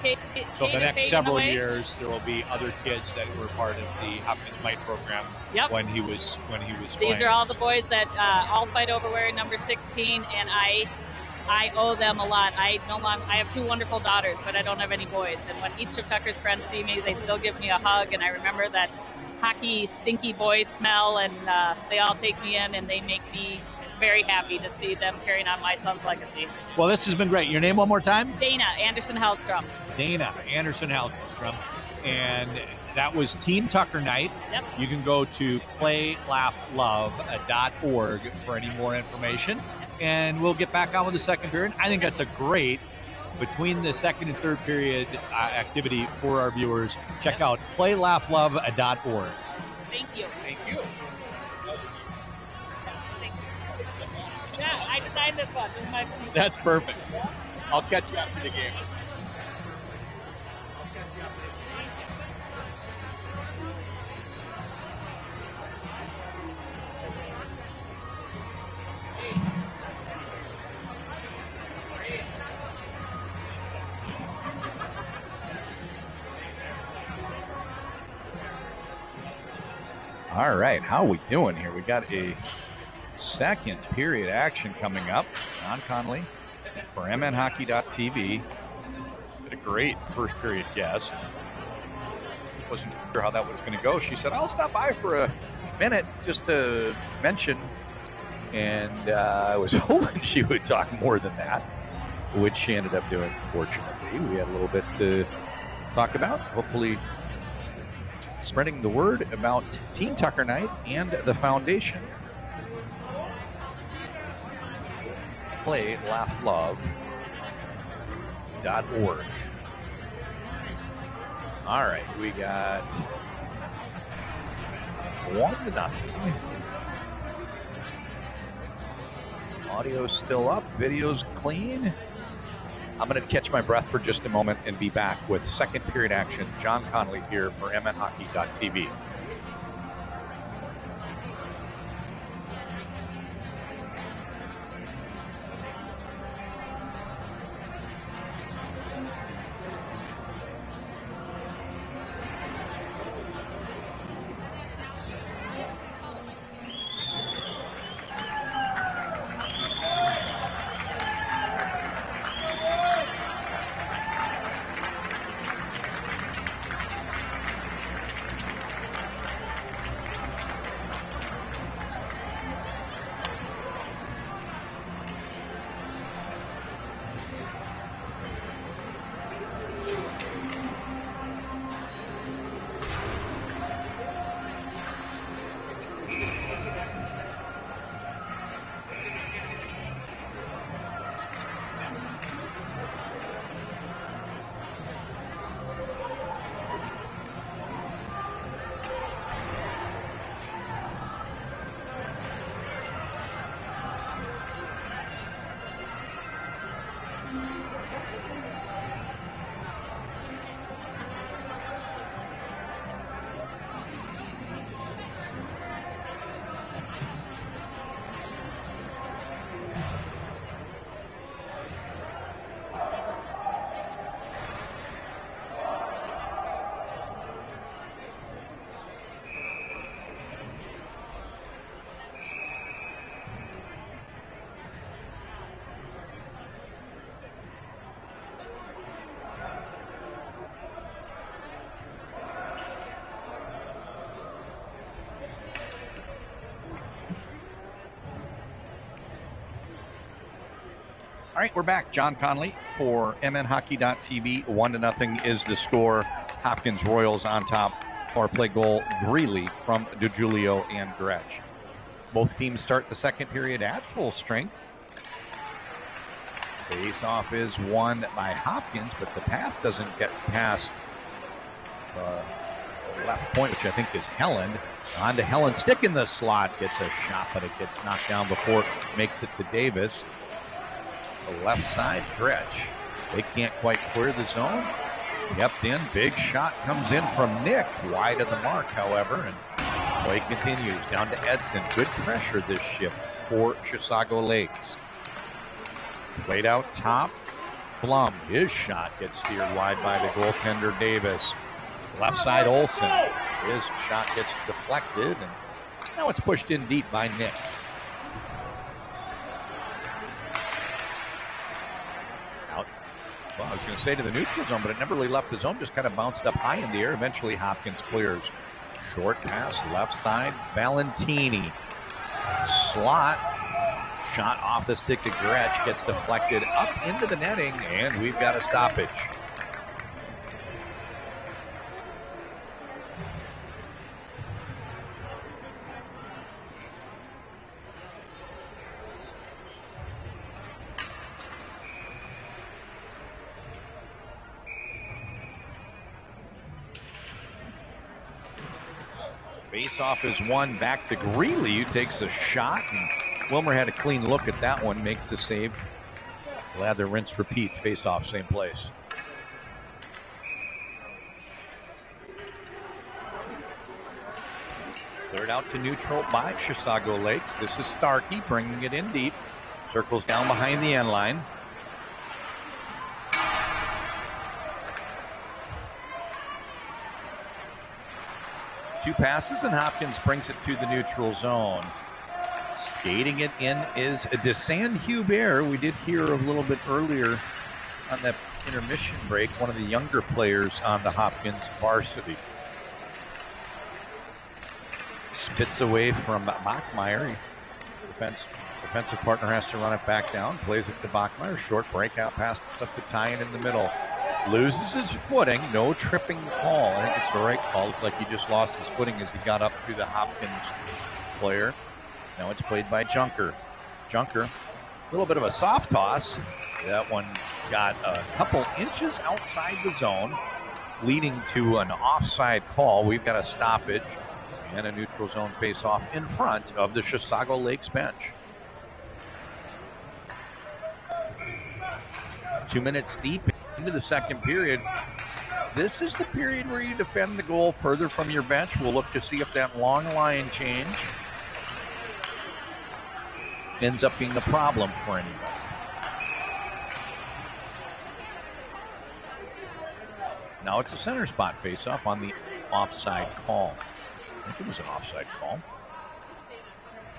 the next several years, there will be other kids that were part of the Hopkins Mite program when he was playing. These are all the boys that all fight over wearing number 16, and I owe them a lot. I have 2 wonderful daughters, but I don't have any boys. And when each of Tucker's friends see me, they still give me a hug. And I remember that hockey stinky boy smell, and they all take me in, and they make me very happy to see them carrying on my son's legacy. Well, this has been great. Your name one more time? Dana Anderson Hellstrom. Dana Anderson Hellstrom. And that was Team Tucker Night. Yep. You can go to playlaughLove.org for any more information. And we'll get back on with the second period. I think that's a great, between the second and third period activity for our viewers. Check out playlaughLove.org. Thank you. Thank you. Yeah, I designed this one. This is my That's perfect. I'll catch you after the game. All right, how are we doing here? We got a second period action coming up. John Conley for MNHockey.tv. Had a great first period guest. Wasn't sure how that was going to go. She said, I'll stop by for a minute just to mention. And I was hoping she would talk more than that, which she ended up doing, fortunately. We had a little bit to talk about. Hopefully spreading the word about Team Tucker Night and the foundation. PlayLaughLove.org. All right, we got 1-0. Audio's still up, video's clean. I'm going to catch my breath for just a moment and be back with second period action. John Conley here for MNHockey.tv. All right, we're back. John Conley for MNHockey.tv. 1-0 is the score. Hopkins Royals on top. Power play goal, Greeley from DiGiulio and Gretsch. Both teams start the second period at full strength. Face-off is won by Hopkins, but the pass doesn't get past left point, which I think is Helen. On to Helen. Stick in the slot. Gets a shot, but it gets knocked down before it makes it to Davis. The left side, Gretsch. They can't quite clear the zone. Kept in. Big shot comes in from Nick. Wide of the mark, however. And play continues. Down to Edson. Good pressure this shift for Chisago Lakes. Played out top. Blum, his shot gets steered wide by the goaltender Davis. Left side Olsen, his shot gets deflected, and now it's pushed in deep by Nick. Out, well, I was going to say to the neutral zone, but it never really left the zone, just kind of bounced up high in the air. Eventually Hopkins clears. Short pass, left side, Valentini. Slot. Shot off the stick to Gretsch, gets deflected up into the netting, and we've got a stoppage. Face-off is won back to Greeley, who takes a shot, and Wilmer had a clean look at that one, makes the save. Lather, rinse, repeat, face-off, same place. Cleared out to neutral by Chisago Lakes. This is Starkey bringing it in deep. Circles down behind the end line. Two passes, and Hopkins brings it to the neutral zone. Skating it in is DeSand Hubert. We did hear a little bit earlier on that intermission break, one of the younger players on the Hopkins varsity. Spits away from Bachmeyer. Defensive partner has to run it back down. Plays it to Bachmeyer. Short breakout pass up to Tyan in the middle. Loses his footing. No tripping call. I think it's the right call. Looked like he just lost his footing as he got up to the Hopkins player. Now it's played by Junker. Junker, a little bit of a soft toss. That one got a couple inches outside the zone, leading to an offside call. We've got a stoppage and a neutral zone face-off in front of the Chisago Lakes bench. 2 minutes deep into the second period. This is the period where you defend the goal further from your bench. We'll look to see if that long line change ends up being the problem for anybody. Now it's a center spot face-off on the offside call. I think it was an offside call.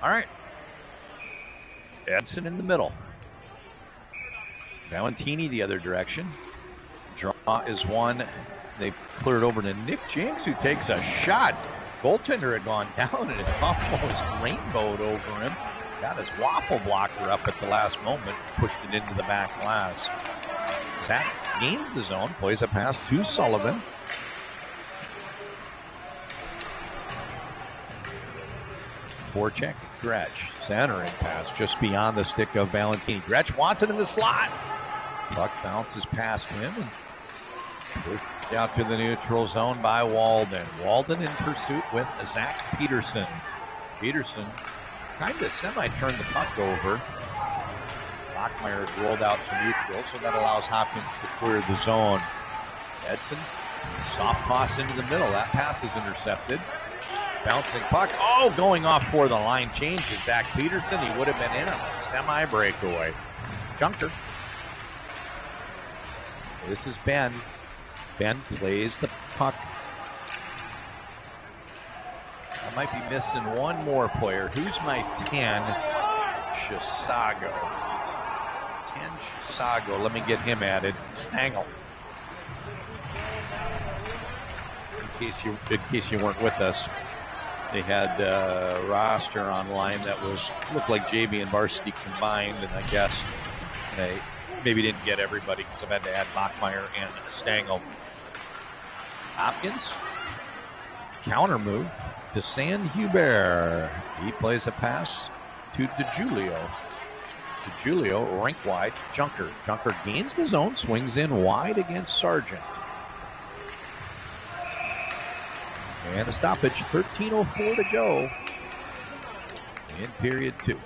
All right. Edson in the middle. Valentini the other direction. Draw is one. They cleared over to Nick Jinks, who takes a shot. Goaltender had gone down, and it almost rainbowed over him. Got his waffle blocker up at the last moment, pushed it into the back glass. Zach gains the zone, plays a pass to Sullivan. Forecheck, Gretsch, centering pass just beyond the stick of Valentini. Gretsch wants it in the slot. Puck bounces past him and pushed out to the neutral zone by Walden. Walden in pursuit with Zach Peterson. Peterson kind of semi-turned the puck over. Bachmeyer rolled out to neutral, so that allows Hopkins to clear the zone. Edson, soft toss into the middle. That pass is intercepted. Bouncing puck. Oh, going off for the line change is Zach Peterson. He would have been in on a semi-breakaway. Junker. This is Ben. Ben plays the puck. I might be missing one more player. Who's my 10? Chisago. 10 Chisago. Let me get him added. Stangl. In case you weren't with us, they had a roster online that looked like JV and Varsity combined, and I guess they maybe didn't get everybody because I've had to add Bachmeyer and Stangl. Hopkins, counter move to San Hubert. He plays a pass to DeJulio. DeJulio, rink wide, Junker. Junker gains the zone, swings in wide against Sargent. And a stoppage, 13:04 to go in period 2.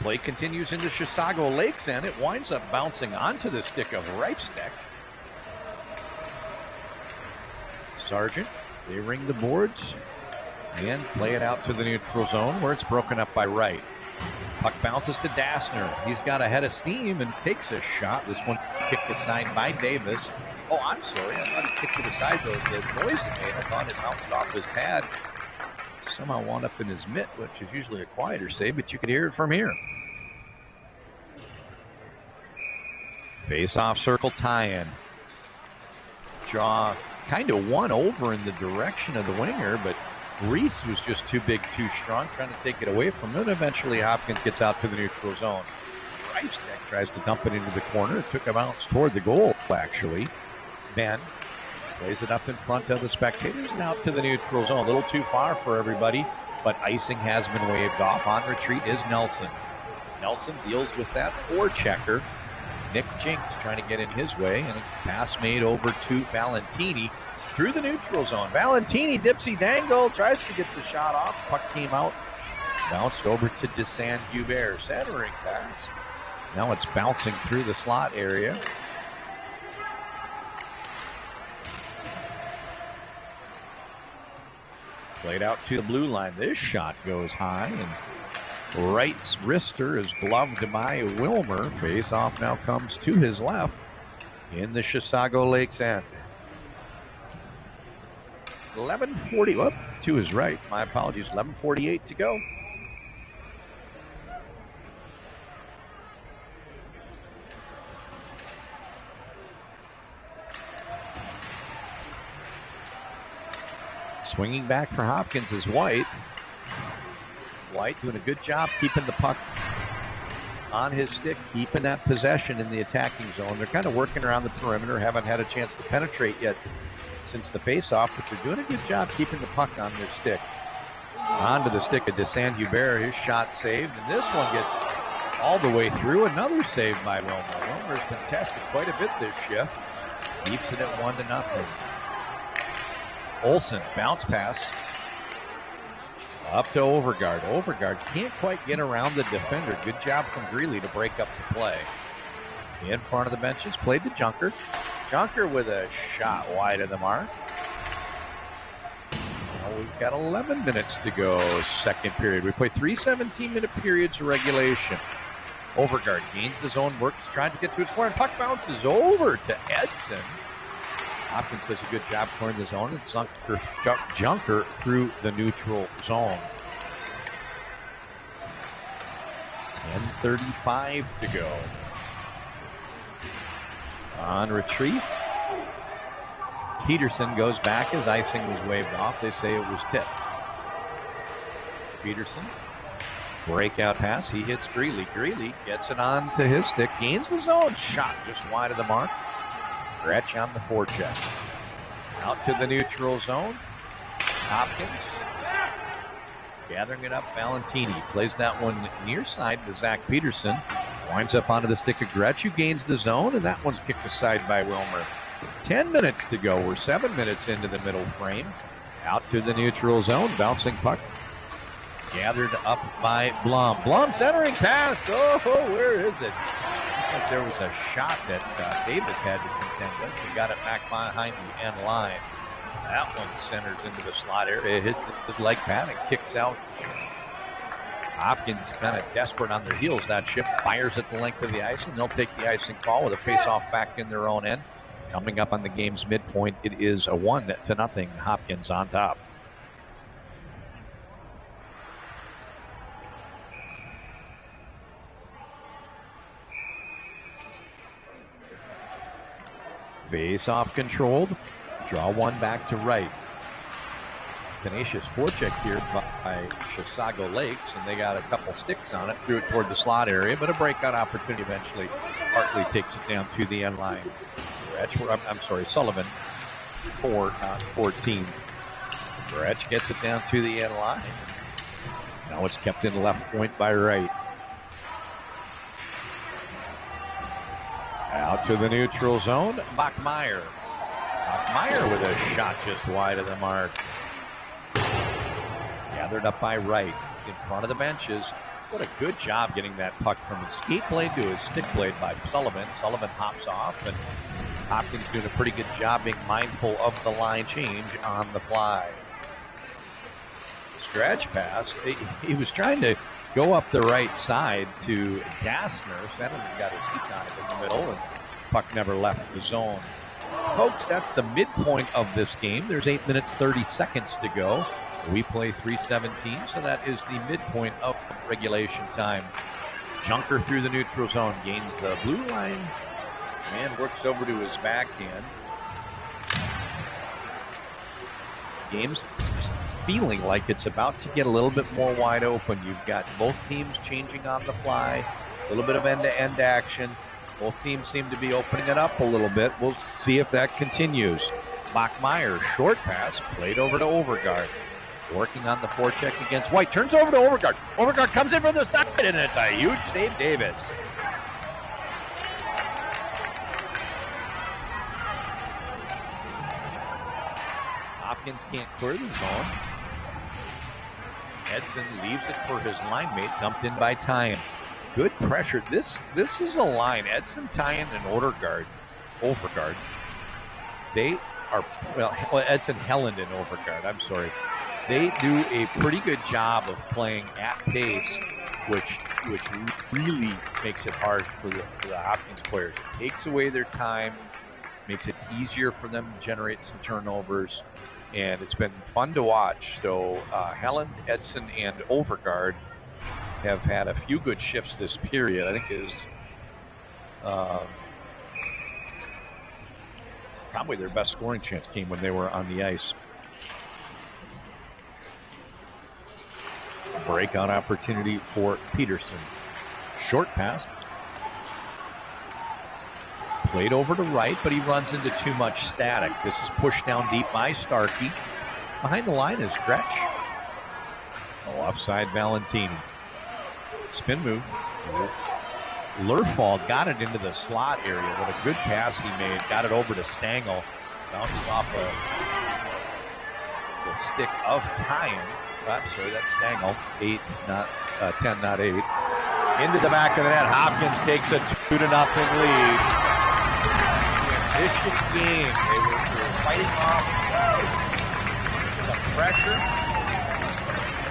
Play continues into Chisago Lakes, and it winds up bouncing onto the stick of Reifsteck. Sargent, they ring the boards and play it out to the neutral zone where it's broken up by Wright. Puck bounces to Dassner. He's got a head of steam and takes a shot. This one kicked aside by Davis. Oh, I'm sorry. I thought he kicked it aside. The noise it made, I thought it bounced off his pad. Somehow wound up in his mitt, which is usually a quieter save, but you could hear it from here. Face-off circle tie-in. Jaw kind of won over in the direction of the winger, but Reese was just too big, too strong, trying to take it away from him. Eventually, Hopkins gets out to the neutral zone. Reifsteck tries to dump it into the corner. It took a bounce toward the goal, actually. Ben plays it up in front of the spectators and out to the neutral zone. A little too far for everybody, but icing has been waved off. On retreat is Nelson. Nelson deals with that forechecker. Nick Jinks trying to get in his way, and a pass made over to Valentini through the neutral zone. Valentini, dipsy dangle, tries to get the shot off. Puck came out, bounced over to DeSaint-Hubert. Centering pass. Now it's bouncing through the slot area. Played out to the blue line. This shot goes high, and Wright's wrister is gloved by Wilmer. Face off now comes to his left in the Chisago Lakes end. 11:40 up to his right. My apologies. 11:48 to go. Swinging back for Hopkins is White. White doing a good job keeping the puck on his stick, keeping that possession in the attacking zone. They're kind of working around the perimeter, haven't had a chance to penetrate yet since the face-off, but they're doing a good job keeping the puck on their stick. Onto the stick of DeSaint-Hubert, his shot saved, and this one gets all the way through. Another save by Wilmer. Wilmer's been tested quite a bit this shift. Keeps it at 1-0. Olsen, bounce pass. Up to Overgaard. Overgaard can't quite get around the defender. Good job from Greeley to break up the play. In front of the benches, played to Junker. Junker with a shot wide of the mark. Now we've got 11 minutes to go, second period. We play 3 17-minute periods of regulation. Overgaard gains the zone, works, tried to get to his forehand. Puck bounces over to Edson. Hopkins does a good job clearing the zone, and Junker through the neutral zone. 10:35 to go. On retreat, Peterson goes back as icing was waved off. They say it was tipped. Peterson, breakout pass. He hits Greeley. Greeley gets it on to his stick, gains the zone. Shot just wide of the mark. Gretsch on the forecheck. Out to the neutral zone. Hopkins gathering it up. Valentini plays that one near side to Zach Peterson. Winds up onto the stick of Gretsch, who gains the zone, and that one's kicked aside by Wilmer. 10 minutes to go. We're 7 minutes into the middle frame. Out to the neutral zone. Bouncing puck. Gathered up by Blum. Blum centering pass. Oh, where is it? Like there was a shot that Davis had to contend with. He got it back behind the end line. That one centers into the slot area. It hits his leg pad and kicks out. Hopkins kind of desperate on their heels. That shift fires at the length of the ice, and they'll take the icing call with a face-off back in their own end. Coming up on the game's midpoint, it is a 1-0. Hopkins on top. Face-off controlled. Draw one back to right. Tenacious forecheck here by Chisago Lakes, and they got a couple sticks on it. Threw it toward the slot area, but a breakout opportunity eventually. Hartley takes it down to the end line. Sullivan, 4-14. Gretsch gets it down to the end line. Now it's kept in left point by Wright. Out to the neutral zone, Bachmeier. Bachmeier with a shot just wide of the mark. Gathered up by Wright. In front of the benches, What a good job getting that puck from his skate blade to his stick blade by Sullivan. Sullivan hops off, and Hopkins doing a pretty good job being mindful of the line change on the fly. Stretch pass. He was trying to go up the right side to Gassner. Fenneman got his stick on it in the middle, and puck never left the zone. Folks, that's the midpoint of this game. There's 8 minutes, 30 seconds to go. We play 3:17, so that is the midpoint of regulation time. Junker through the neutral zone, gains the blue line, and works over to his backhand. Game's just feeling like it's about to get a little bit more wide open. You've got both teams changing on the fly, a little bit of end-to-end action. Both teams seem to be opening it up a little bit. We'll see if that continues. Bachmeyer, short pass, played over to Overgaard. Working on the forecheck against White. Turns over to Overgaard. Overgaard comes in from the side, and it's a huge save, Davis. Hopkins can't clear the zone. Edson leaves it for his line mate, dumped in by Tyan. Good pressure. This is a line. Edson, Tyan, and Overgaard. They are, well, Edson, Helland, and Overgaard. I'm sorry. They do a pretty good job of playing at pace, which really makes it hard for the Hopkins players. It takes away their time, makes it easier for them to generate some turnovers, and it's been fun to watch. So Helland, Edson, and Overgaard have had a few good shifts this period. I think it is probably their best scoring chance came when they were on the ice. Breakout opportunity for Peterson. Short pass. Played over to right, but he runs into too much static. This is pushed down deep by Starkey. Behind the line is Gretsch. Offside Valentini. Spin move. Lerfall got it into the slot area. What a good pass he made. Got it over to Stangl. Bounces off the stick of Tyan. I'm sorry, that's Stangl. 10, not 8. Into the back of the net. Hopkins takes a 2-0 lead. Transition game. They were fighting off some pressure.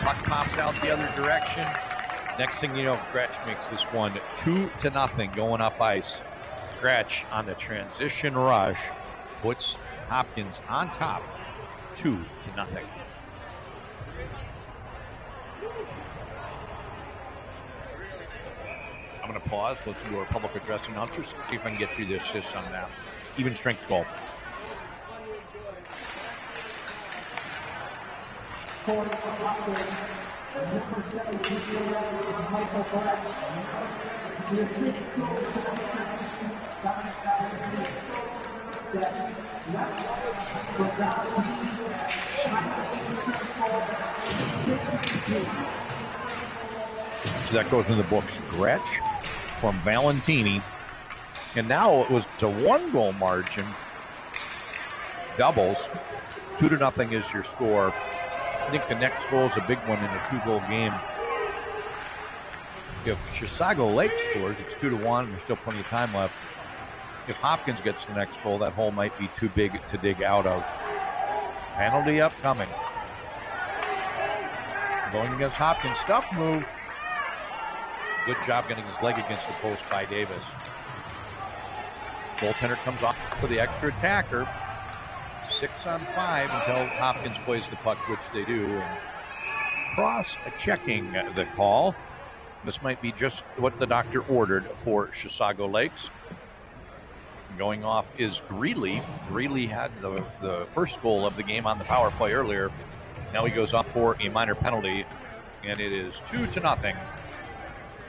Puck pops out the other direction. Next thing you know, Gretsch makes this one 2-0 going up ice. Gretsch on the transition rush puts Hopkins on top 2-0. I'm going to pause, listen to our public address announcers, see if I can get through this on that. Even strength goal. Scoring for Hopkins, number 7, Michael Gretsch. The assist goes to the Gretsch. Dominic assist. That's left for Valentini. So that goes in the books. Gretsch from Valentini. And now it was a 1-goal margin. Doubles. 2-0 is your score. I think the next goal is a big one in a 2-goal game. If Chisago Lakes scores, it's 2-1. There's still plenty of time left. If Hopkins gets the next goal, that hole might be too big to dig out of. Penalty upcoming. Going against Hopkins. Stuff move. Good job getting his leg against the post by Davis. Goaltender comes off for the extra attacker. 6-on-5 until Hopkins plays the puck, which they do. And cross-checking the call. This might be just what the doctor ordered for Chisago Lakes. Going off is Greeley. Greeley had the first goal of the game on the power play earlier. Now he goes off for a minor penalty, and it is 2-0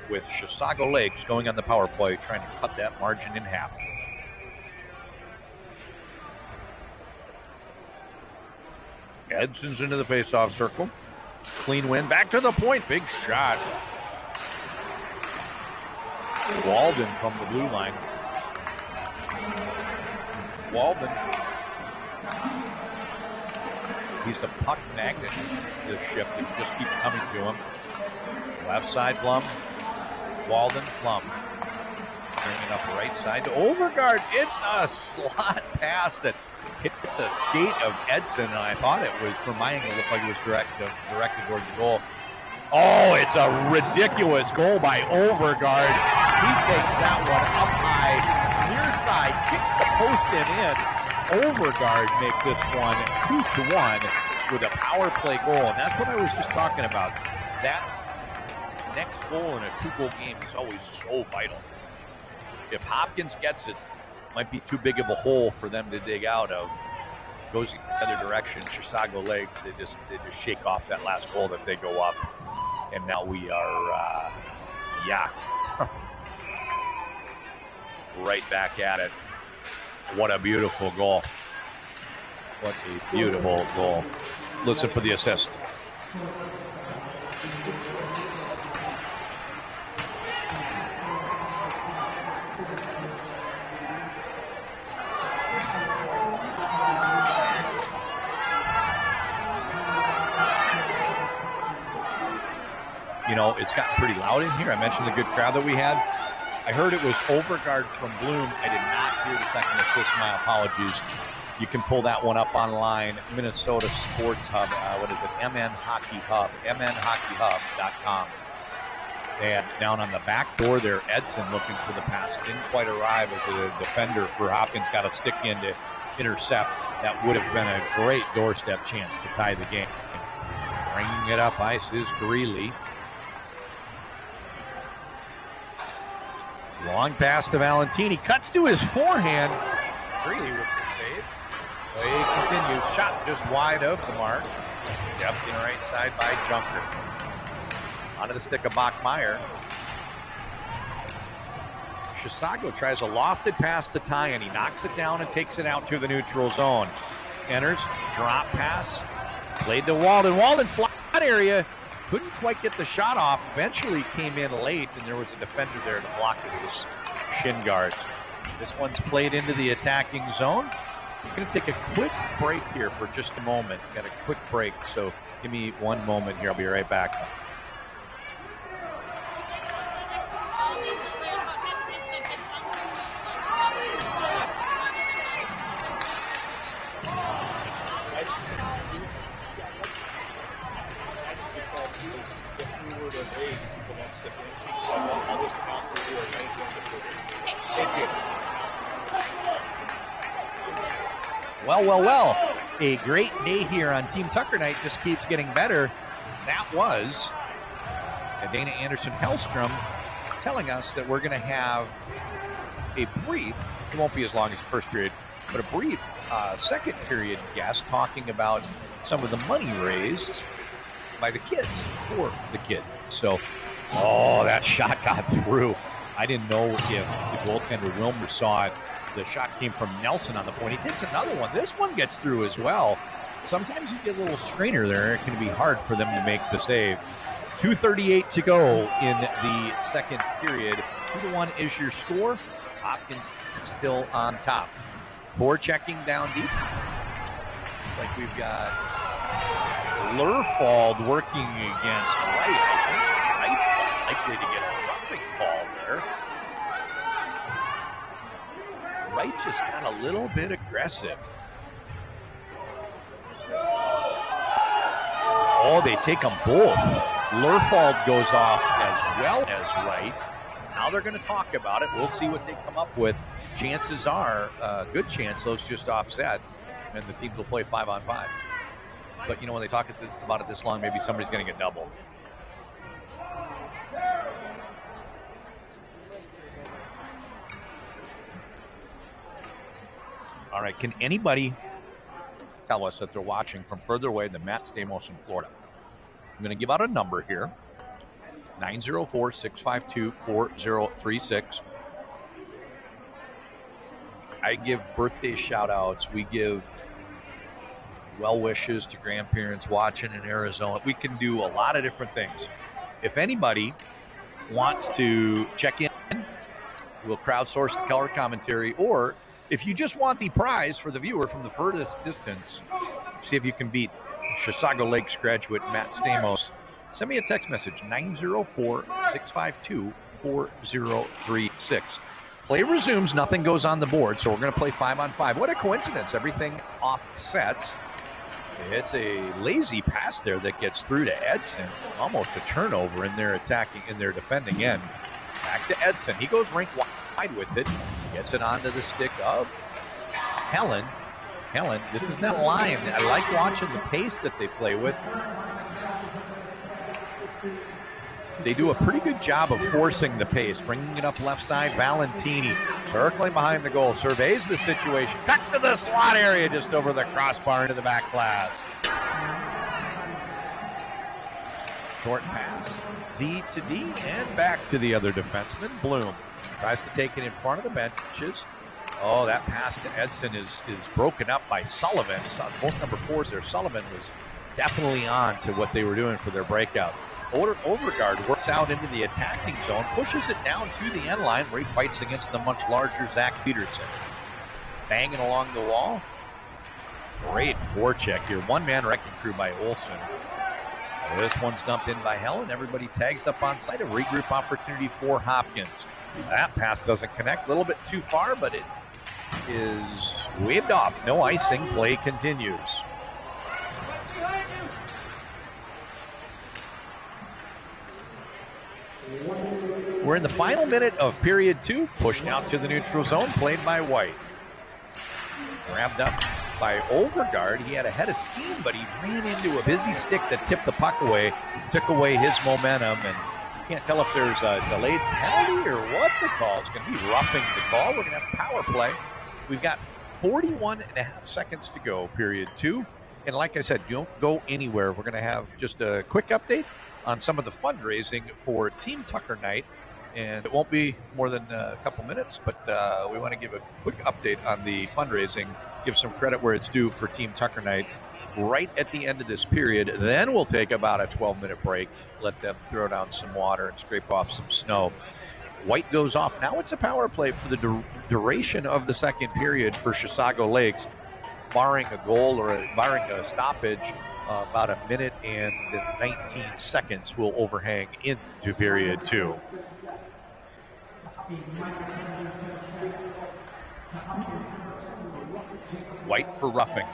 with Chisago Lakes going on the power play, trying to cut that margin in half. Edson's into the faceoff circle. Clean win. Back to the point. Big shot. Walden from the blue line. Walden. He's a puck magnet this shift. It just keeps coming to him. Left side, Blum. Walden, Blum. Bringing up right side to Overgaard. It's a slot pass that hit the skate of Edson, and I thought it was, from my angle, looked like it was directed towards the goal. Oh, it's a ridiculous goal by Overgaard. He takes that one up high, near side, kicks the post in. Overgaard make this one 2-1 with a power play goal, and that's what I was just talking about. That next goal in a 2-goal game is always so vital. If Hopkins gets it, might be too big of a hole for them to dig out of. Goes the other direction. Chisago Lakes, they just shake off that last goal that they go up. And now we are, right back at it. What a beautiful goal. What a beautiful goal. Listen for the assist. You know, it's gotten pretty loud in here. I mentioned the good crowd that we had. I heard it was Overgaard from Bloom. I did not hear the second assist. My apologies. You can pull that one up online. Minnesota Sports Hub. What is it? MN Hockey Hub. MNHockeyHub.com. And down on the back door there, Edson looking for the pass. Didn't quite arrive as a defender for Hopkins. Got a stick in to intercept. That would have been a great doorstep chance to tie the game. Bringing it up ice is Greeley. Long pass to Valentini. Cuts to his forehand. Greeley with the save. He continues. Shot just wide of the mark. Kept in right side by Junker. Onto the stick of Bachmeyer. Chisago tries a lofted pass to Ty, and he knocks it down and takes it out to the neutral zone. Enters. Drop pass. Played to Walden. Walden slot area. Couldn't quite get the shot off. Eventually came in late, and there was a defender there to block it with his shin guards. This one's played into the attacking zone. We're going to take a quick break here for just a moment. Got a quick break, so give me one moment here. I'll be right back. Well. A great day here on Team Tucker Night just keeps getting better. That was Dana Anderson-Hellstrom telling us that we're going to have a brief, it won't be as long as the first period, but a brief second period guest talking about some of the money raised by the kids, for the kids. So, that shot got through. I didn't know if the goaltender Wilmer saw it. The shot came from Nelson on the point. He takes another one. This one gets through as well. Sometimes you get a little strainer there. It can be hard for them to make the save. 2:38 to go in the second period. 2-1 is your score. Hopkins still on top. Forechecking down deep. Looks like we've got Lerfald working against Wright. I think Wright's likely to get a roughing call there. Wright just got a little bit aggressive. They take them both. Lerfald goes off as well as Wright. Now they're going to talk about it. We'll see what they come up with. Chances are, good chance, those just offset, and the teams will play 5-on-5. But, when they talk about it this long, maybe somebody's going to get doubled. All right, can anybody tell us that they're watching from further away than Matt Stamos in Florida? I'm going to give out a number here, 904-652-4036. I give birthday shout-outs. We give well wishes to grandparents watching in Arizona. We can do a lot of different things. If anybody wants to check in, we'll crowdsource the color commentary, or if you just want the prize for the viewer from the furthest distance, see if you can beat Chisago Lakes graduate Matt Stamos send me a text message, 904-652-4036. Play resumes, nothing goes on the board, so we're going to play 5-on-5. What a coincidence, everything offsets. It's a lazy pass there that gets through to Edson, almost a turnover in their attacking, in their defending end. Back to Edson, he goes rink wide with it, gets it onto the stick of Helen. This is that line. I like watching the pace that they play with. They do a pretty good job of forcing the pace, bringing it up left side. Valentini circling behind the goal, surveys the situation, cuts to the slot area just over the crossbar into the back glass. Short pass, D to D, and back to the other defenseman. Bloom tries to take it in front of the benches. Oh, that pass to Edson is broken up by Sullivan. Both number 4s there. Sullivan was definitely on to what they were doing for their breakout. Overgaard works out into the attacking zone, pushes it down to the end line where he fights against the much larger Zach Peterson. Banging along the wall. Great forecheck here. One-man wrecking crew by Olsen. This one's dumped in by Helen. Everybody tags up on site. A regroup opportunity for Hopkins. That pass doesn't connect. A little bit too far, but it is waved off. No icing. Play continues. We're in the final minute of period 2. Pushed out to the neutral zone. Played by White. Grabbed up by Overgaard. He had a head of steam, but he ran into a busy stick that tipped the puck away, took away his momentum, and can't tell if there's a delayed penalty or what the call is going to be. Roughing the call. We're going to have power play. We've got 41 and a half seconds to go, period 2. And like I said, don't go anywhere. We're going to have just a quick update on some of the fundraising for Team Tucker Night. And it won't be more than a couple minutes, but we want to give a quick update on the fundraising, give some credit where it's due for Team Tucker Night right at the end of this period. Then we'll take about a 12-minute break, let them throw down some water and scrape off some snow. White goes off. Now it's a power play for the duration of the second period for Chisago Lakes, barring a goal or barring a stoppage. About a minute and 19 seconds will overhang into period 2. White for roughing.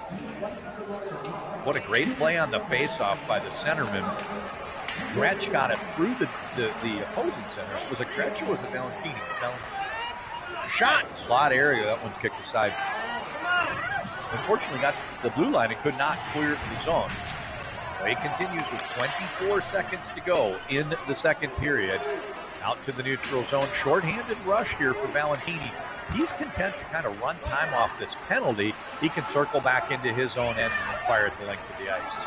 What a great play on the faceoff by the centerman. Gretsch got it through the opposing center. Was it Gretsch or was it Valentini? Shot! Slot area. That one's kicked aside. Unfortunately, got the blue line and could not clear the zone. Play continues with 24 seconds to go in the second period. Out to the neutral zone. Shorthanded rush here for Valentini. He's content to kind of run time off this penalty. He can circle back into his own end and fire at the length of the ice,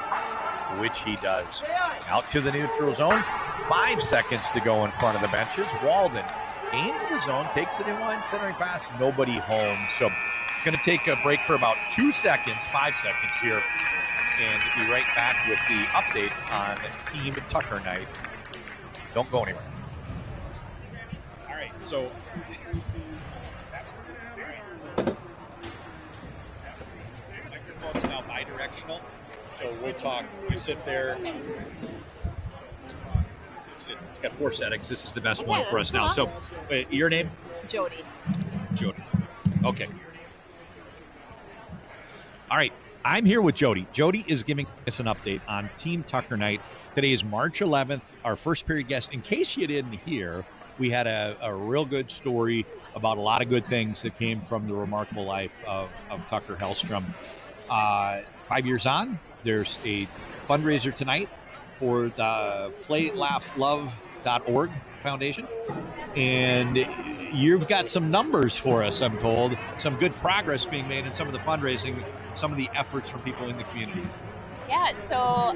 which he does. Out to the neutral zone. 5 seconds to go in front of the benches. Walden gains the zone, takes it in line, centering pass. Nobody home. So going to take a break for about 2 seconds, 5 seconds here, and be right back with the update on Team Tucker Night. Don't go anywhere. All right, so that was the experience. Microphone's now bi-directional, so we'll talk. You sit there. It's got 4 settings. This is the best one for us now. So, your name? Jody. Jody. Okay. All right, I'm here with Jody. Jody is giving us an update on Team Tucker Night. Today is March 11th, our first period guest. In case you didn't hear, we had a real good story about a lot of good things that came from the remarkable life of Tucker Hellstrom. 5 years on, there's a fundraiser tonight for the PlayLaughLove.org Foundation. And you've got some numbers for us, I'm told. Some good progress being made in some of the fundraising, some of the efforts from people in the community. Yeah, so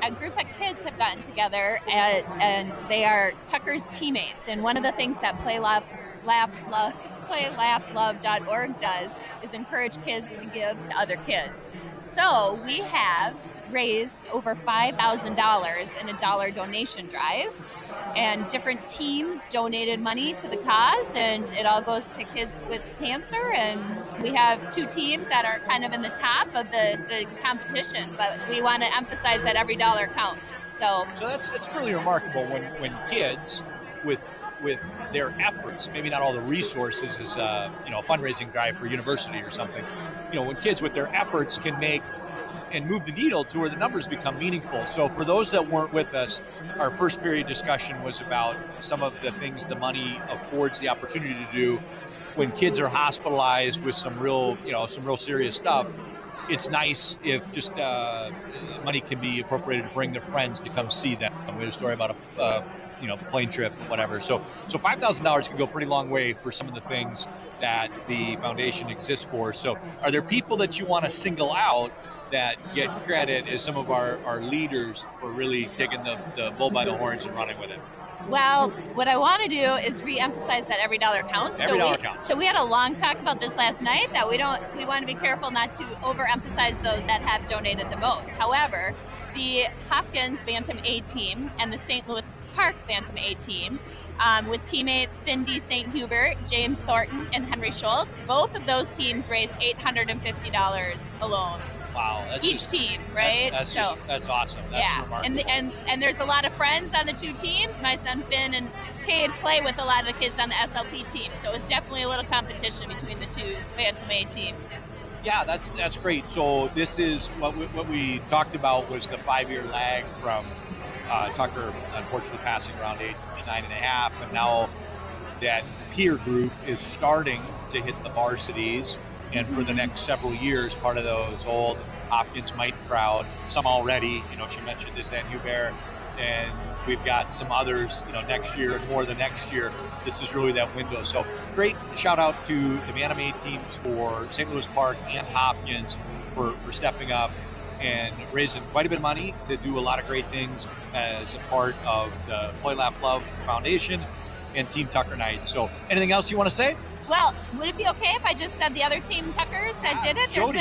a group of kids have gotten together and they are Tucker's teammates. And one of the things that PlayLaughLove.org does is encourage kids to give to other kids. So we have raised over $5,000 in a dollar donation drive, and different teams donated money to the cause, and it all goes to kids with cancer. And we have 2 teams that are kind of in the top of the competition, but we want to emphasize that every dollar counts. So that's really remarkable when kids with their efforts, maybe not all the resources as a fundraising drive for university or something, when kids with their efforts can make and move the needle to where the numbers become meaningful. So for those that weren't with us, our first period discussion was about some of the things the money affords the opportunity to do when kids are hospitalized with some real serious stuff. It's nice if just money can be appropriated to bring their friends to come see them. We had a story about a plane trip, whatever. So $5,000 can go a pretty long way for some of the things that the foundation exists for. So are there people that you want to single out that get credit as some of our leaders for really taking the bull by the horns and running with it? Well, what I want to do is re-emphasize that every dollar counts. Every dollar counts. So we had a long talk about this last night, that we want to be careful not to overemphasize those that have donated the most. However, the Hopkins Bantam A team and the St. Louis Park Bantam A team, with teammates Findy St. Hubert, James Thornton, and Henry Schultz, both of those teams raised $850 alone. Wow, that's each team, right? That's awesome. That's remarkable. And there's a lot of friends on the two teams. My son Finn and Cade play with a lot of the kids on the SLP team, so it was definitely a little competition between the two Bantam A teams. Yeah, that's great. So this is what we talked about was the 5-year lag from Tucker unfortunately passing around age 9.5, and now that peer group is starting to hit the varsities. And for the next several years, part of those old Hopkins Mite crowd, some already, she mentioned this Ann Hubert, and we've got some others, next year and more the next year. This is really that window. So great shout out to the Bantam A teams for St. Louis Park and Hopkins for stepping up and raising quite a bit of money to do a lot of great things as a part of the Play, Laugh, Love Foundation and Team Tucker Night. So anything else you want to say? Well, would it be okay if I just said the other team Tuckers that did it? There's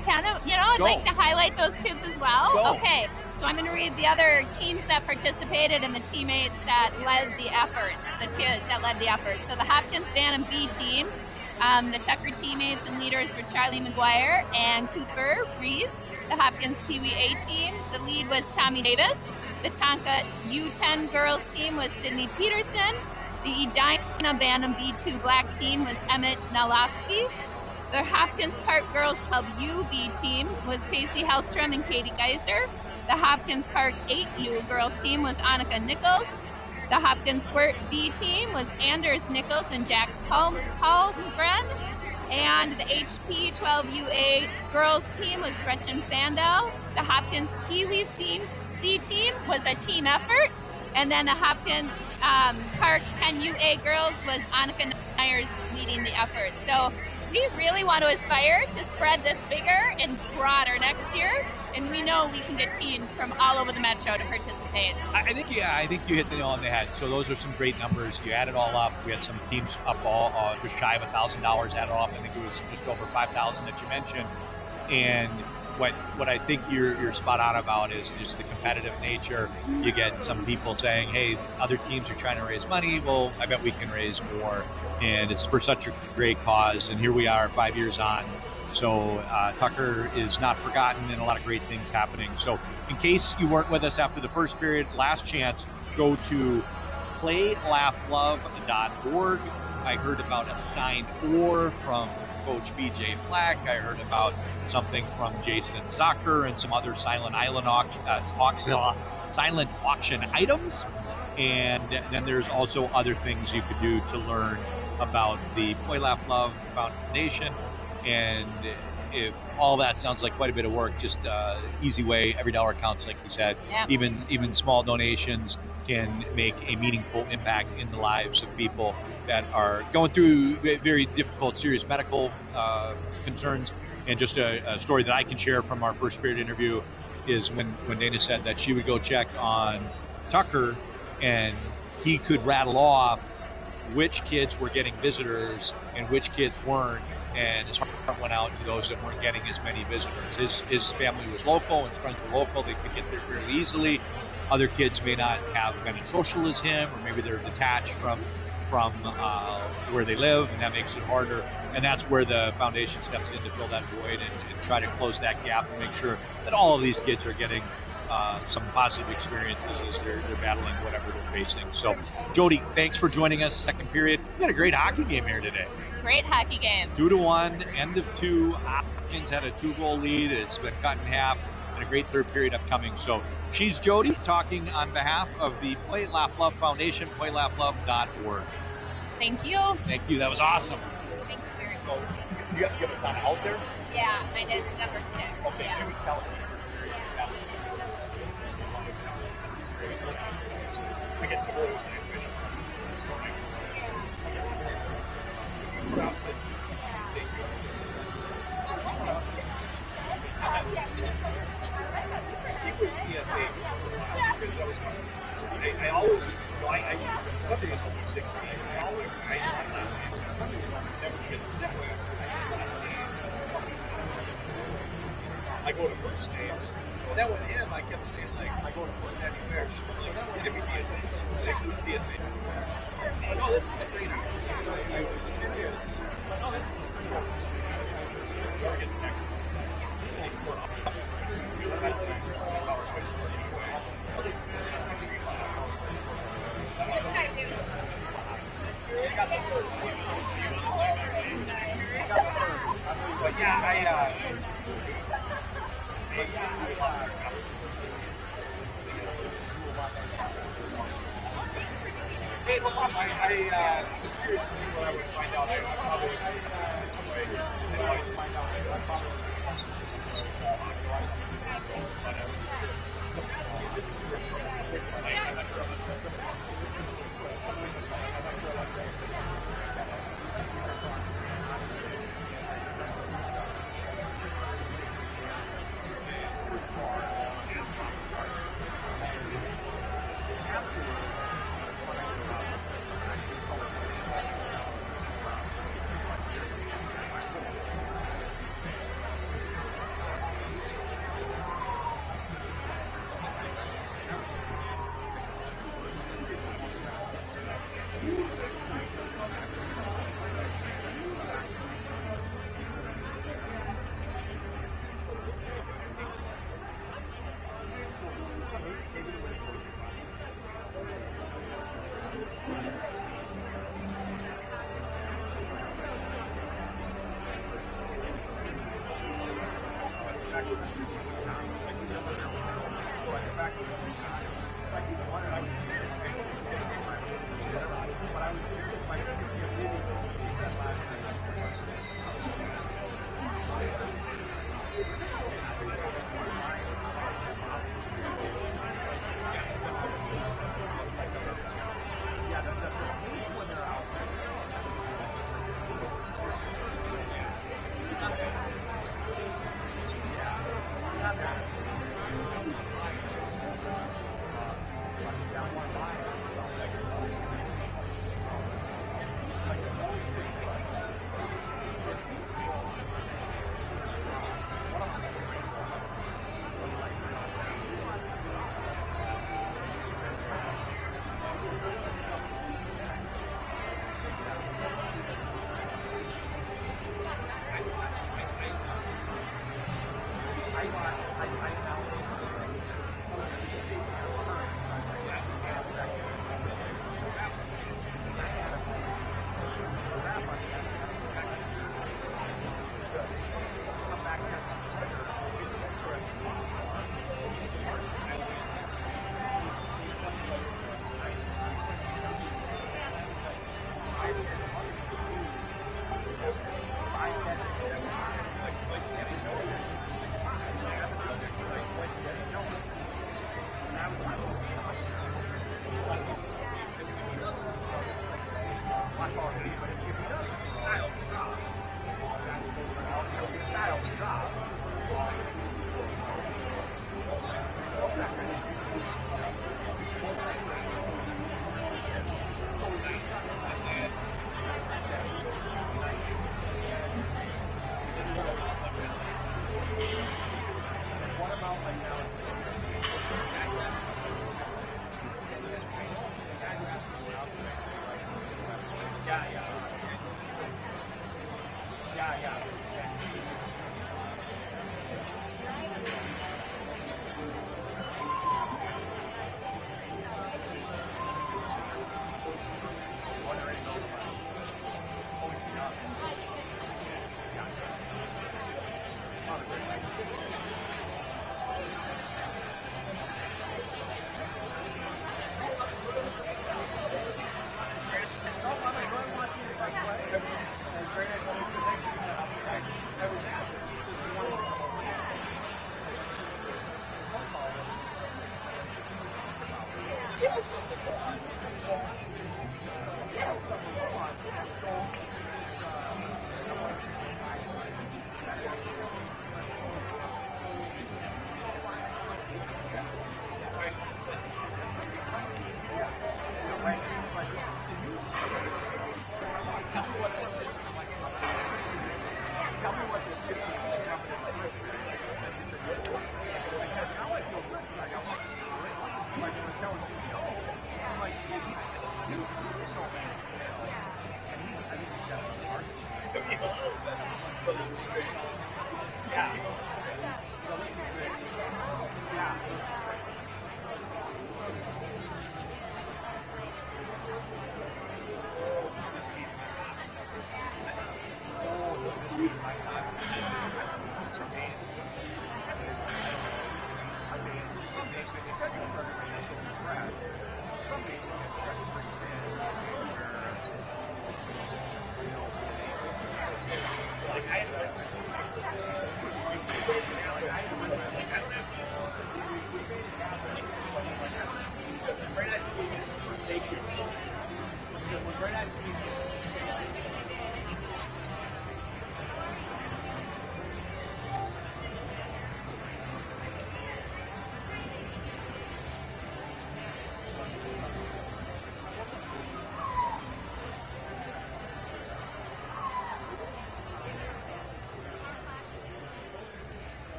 10 of, I'd like to highlight those kids as well. Go. Okay, so I'm going to read the other teams that participated and the teammates that led the efforts, the kids that led the efforts. So the Hopkins Bantam B team, the Tucker teammates and leaders were Charlie McGuire and Cooper Reese. The Hopkins Pee Wee A team, the lead was Tommy Davis. The Tonka U10 girls team was Sydney Peterson. The Edina Bantam B2 black team was Emmett Nalowski. The Hopkins Park Girls 12U B team was Casey Hellstrom and Katie Geiser. The Hopkins Park 8U girls team was Annika Nichols. The Hopkins Squirt B team was Anders Nichols and Jax Paulgren. And the HP 12UA girls team was Gretchen Fandel. The Hopkins Kiwi C team was a team effort. And then the Hopkins Park 10UA girls was Annika Nyers leading the effort. So we really want to aspire to spread this bigger and broader next year. And we know we can get teams from all over the metro to participate. I think you hit the nail on the head. So those are some great numbers. You add it all up. We had some teams up just shy of $1,000 added up. I think it was just over 5,000 that you mentioned. And what I think you're spot on about is just the competitive nature. You get some people saying, hey, other teams are trying to raise money. Well, I bet we can raise more. And it's for such a great cause. And here we are 5 years on. So Tucker is not forgotten and a lot of great things happening. So in case you weren't with us after the first period, last chance, go to playlaughLove.org. I heard about a signed oar from Coach BJ Flack. I heard about something from Jason Zucker and some other silent auction items. And then there's also other things you could do to learn about the Play, Laugh, Love Foundation. And if all that sounds like quite a bit of work, just easy way, every dollar counts, like you said. Yeah. Even small donations can make a meaningful impact in the lives of people that are going through very difficult, serious medical concerns. And just a story that I can share from our first period interview is when Dana said that she would go check on Tucker and he could rattle off which kids were getting visitors and which kids weren't. And his heart went out to those that weren't getting as many visitors. His family was local, his friends were local. They could get there fairly easily. Other kids may not have been as social as him, or maybe they're detached from from where they live, and that makes it harder. And that's where the foundation steps in to fill that void and try to close that gap and make sure that all of these kids are getting some positive experiences as they're battling whatever they're facing. So, Jody, thanks for joining us. Second period. We had a great hockey game here today. Great hockey game. 2-1, end of 2. Hopkins had a 2-goal lead. It's been cut in half, and a great third period upcoming. So she's Jody talking on behalf of the Play, Laugh, Love Foundation, playlaughLove.org. Thank you. Thank you. That was awesome. Thank you very much. So you have a son out there? Yeah, mine is number 6. Okay, Yeah. she was telling me that was I guess the whole He was TSA. I always, something is over 60. I just had last name. Never been sick. I go to first names. And then with him, I kept saying, like, I go to first name there. Like, give me TSA. Like, who's TSA? No, this is a great house. I was curious. No, this is a great house. But yeah, I was curious to see what I would find out. I probably would find out. This is where it's a big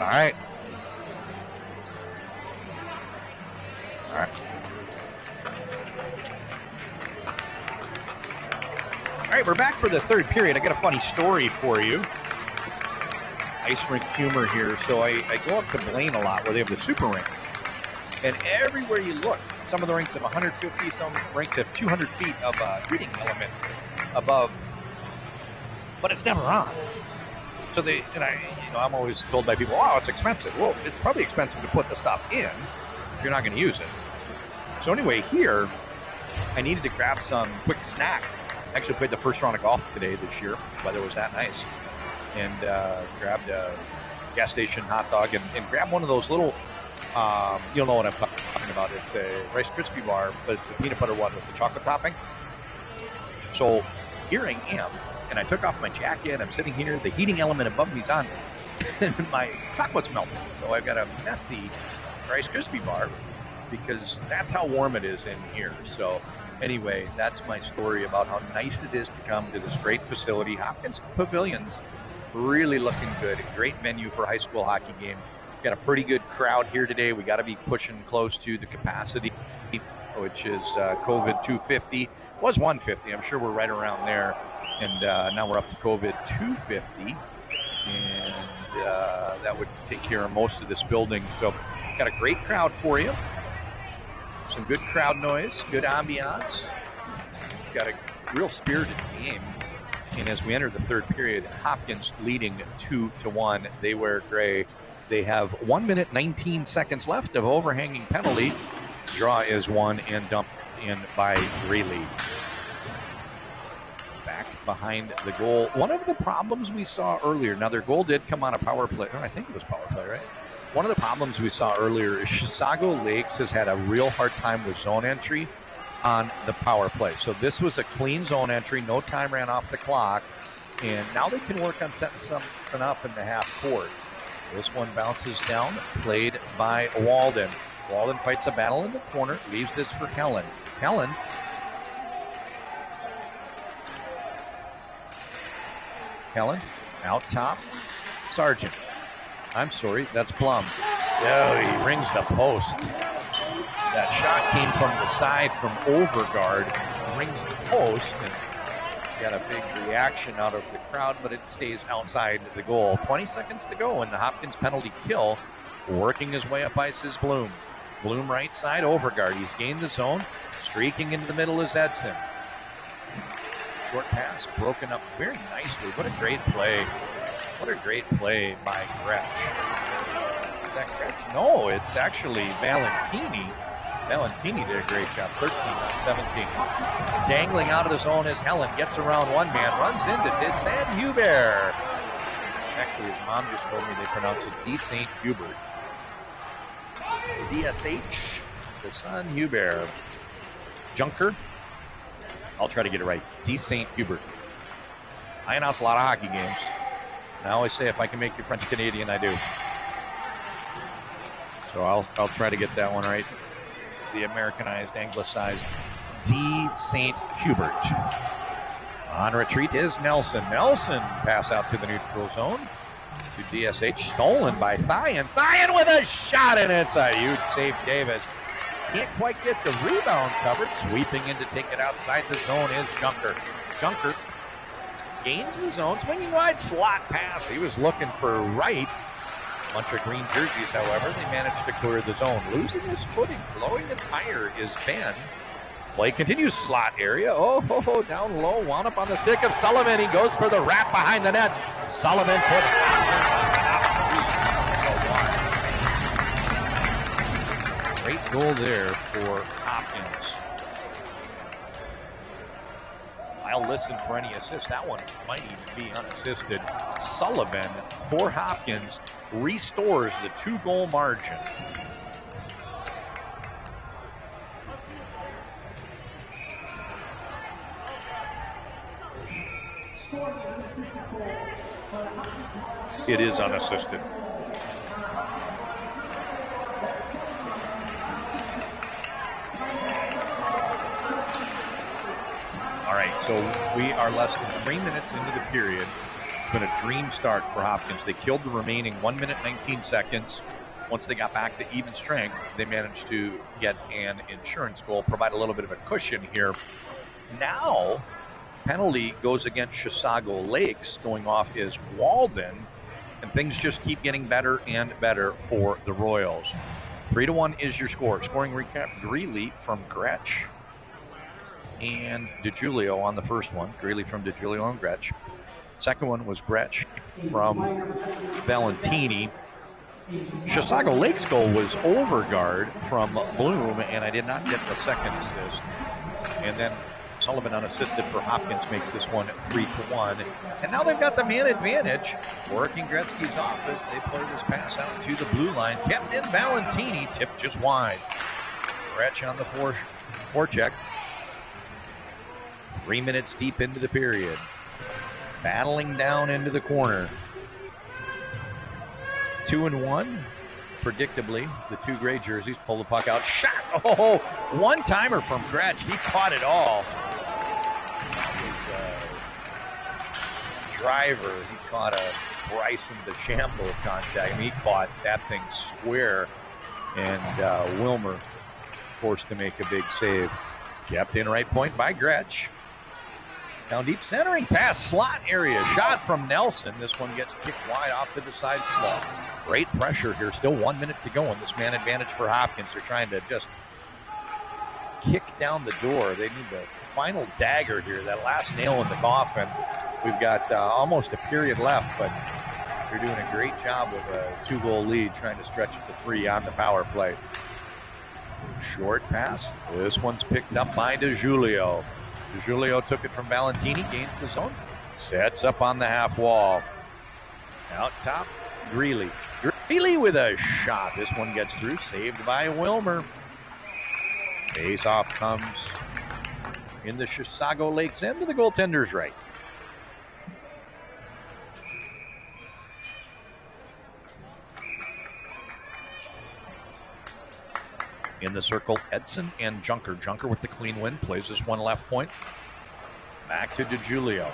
All right. All right, we're back for the third period. I got a funny story for you. Ice rink humor here. So I go up to Blaine a lot where they have the super rink. And everywhere you look, some of the rinks have 150, some rinks have 200 feet of heating element above, but it's never on. So I'm always told by people, wow, it's expensive. Well, it's probably expensive to put the stuff in if you're not going to use it. So anyway, here, I needed to grab some quick snack. I actually played the first round of golf today this year. Weather was that nice. And grabbed a gas station hot dog and grabbed one of those little, you'll know what I'm talking about. It's a Rice Krispie bar, but it's a peanut butter one with the chocolate topping. So here I am. And I took off my jacket. I'm sitting here. The heating element above me's on, and my chocolate's melting. So I've got a messy Rice Krispie bar because that's how warm it is in here. So anyway, that's my story about how nice it is to come to this great facility. Hopkins Pavilions, really looking good. Great venue for a high school hockey game. Got a pretty good crowd here today. We got to be pushing close to the capacity, which is COVID 250. Was 150. I'm sure we're right around there. And now we're up to COVID 250, and that would take care of most of this building. So got a great crowd for you. Some good crowd noise, good ambiance. Got a real spirited game. And as we enter the third period, Hopkins leading 2-1. They wear gray. They have 1 minute, 19 seconds left of overhanging penalty. Draw is won and dumped in by Greeley. Back behind the goal. One of the problems we saw earlier, now their goal did come on a power play. I think it was power play, right? One of the problems we saw earlier is Chisago Lakes has had a real hard time with zone entry on the power play. So this was a clean zone entry. No time ran off the clock. And now they can work on setting something up in the half court. This one bounces down, played by Walden. Walden fights a battle in the corner, leaves this for Helen. Helen, out top, Sargent. I'm sorry, that's Blum. Oh, he rings the post. That shot came from the side from Overguard, rings the post, and got a big reaction out of the crowd, but it stays outside the goal. 20 seconds to go, and the Hopkins penalty kill. Working his way up ice is Bloom. Bloom right side, Overguard. He's gained the zone. Streaking into the middle is Edson. Short pass broken up very nicely. What a great play. What a great play by Gretsch. Is that Gretsch? No, it's actually Valentini. Valentini did a great job. 13 on 17. Dangling out of the zone as Helen gets around one man, runs into DeSaint Hubert. Actually, his mom just told me they pronounce it DeSaint Hubert. DSH, DeSaint Hubert. Junker. I'll try to get it right. DeSaint Hubert. I announce a lot of hockey games. I always say if I can make you French Canadian, I do. So I'll try to get that one right. The Americanized, anglicized DeSaint Hubert. On retreat is Nelson. Nelson pass out to the neutral zone to DSH. Stolen by Thyen. Thyen with a shot, and it's a huge save, Davis. Can't quite get the rebound covered. Sweeping in to take it outside the zone is Junker. Junker gains the zone, swinging wide, slot pass. He was looking for right. Bunch of green jerseys, however, they managed to clear the zone. Losing his footing, blowing a tire is Ben. Play continues, slot area. Oh, down low, wound up on the stick of Sullivan. He goes for the wrap behind the net. Sullivan put great goal there for Hopkins. I'll listen for any assist. That one might even be unassisted. Sullivan for Hopkins restores the 2-goal margin. It is unassisted. All right, so we are less than 3 minutes into the period. It's been a dream start for Hopkins. They killed the remaining 1 minute, 19 seconds. Once they got back to even strength, they managed to get an insurance goal, provide a little bit of a cushion here. Now, penalty goes against Chisago Lakes. Going off is Walden, and things just keep getting better and better for the Royals. 3-1 is your score. Scoring recap, Greeley from Gretsch and DiGiulio on the first one. Greeley from DiGiulio and Gretsch. Second one was Gretsch from Valentini. Chisago Lake's goal was Overguard from Bloom, and I did not get the second assist. And then Sullivan unassisted for Hopkins makes this one 3-1. And now they've got the man advantage. Working Gretzky's office, they play this pass out to the blue line. Kept in Valentini, tipped just wide. Gretsch on the forecheck. 3 minutes deep into the period. Battling down into the corner. 2-1. Predictably, the two gray jerseys pull the puck out. Shot! Oh, one-timer from Gretsch. He caught it all. His driver, he caught a Bryson DeChambeau contact. I mean, he caught that thing square, and Wilmer forced to make a big save. Kept in right point by Gretsch. Down deep, centering pass, slot area, shot from Nelson. This one gets kicked wide off to the side wall. Great pressure here, still 1 minute to go in this man advantage for Hopkins. They're trying to just kick down the door. They need the final dagger here, that last nail in the coffin. We've got almost a period left, but they're doing a great job with a 2-goal lead, trying to stretch it to 3 on the power play. Short pass, this one's picked up by DiGiulio. DiGiulio took it from Valentini, gains the zone, sets up on the half wall. Out top, Greeley. Greeley with a shot. This one gets through, saved by Wilmer. Face-off comes in the Chisago Lakes end to the goaltender's right. In the circle, Edson and Junker. Junker with the clean win, plays this one left point. Back to DiGiulio.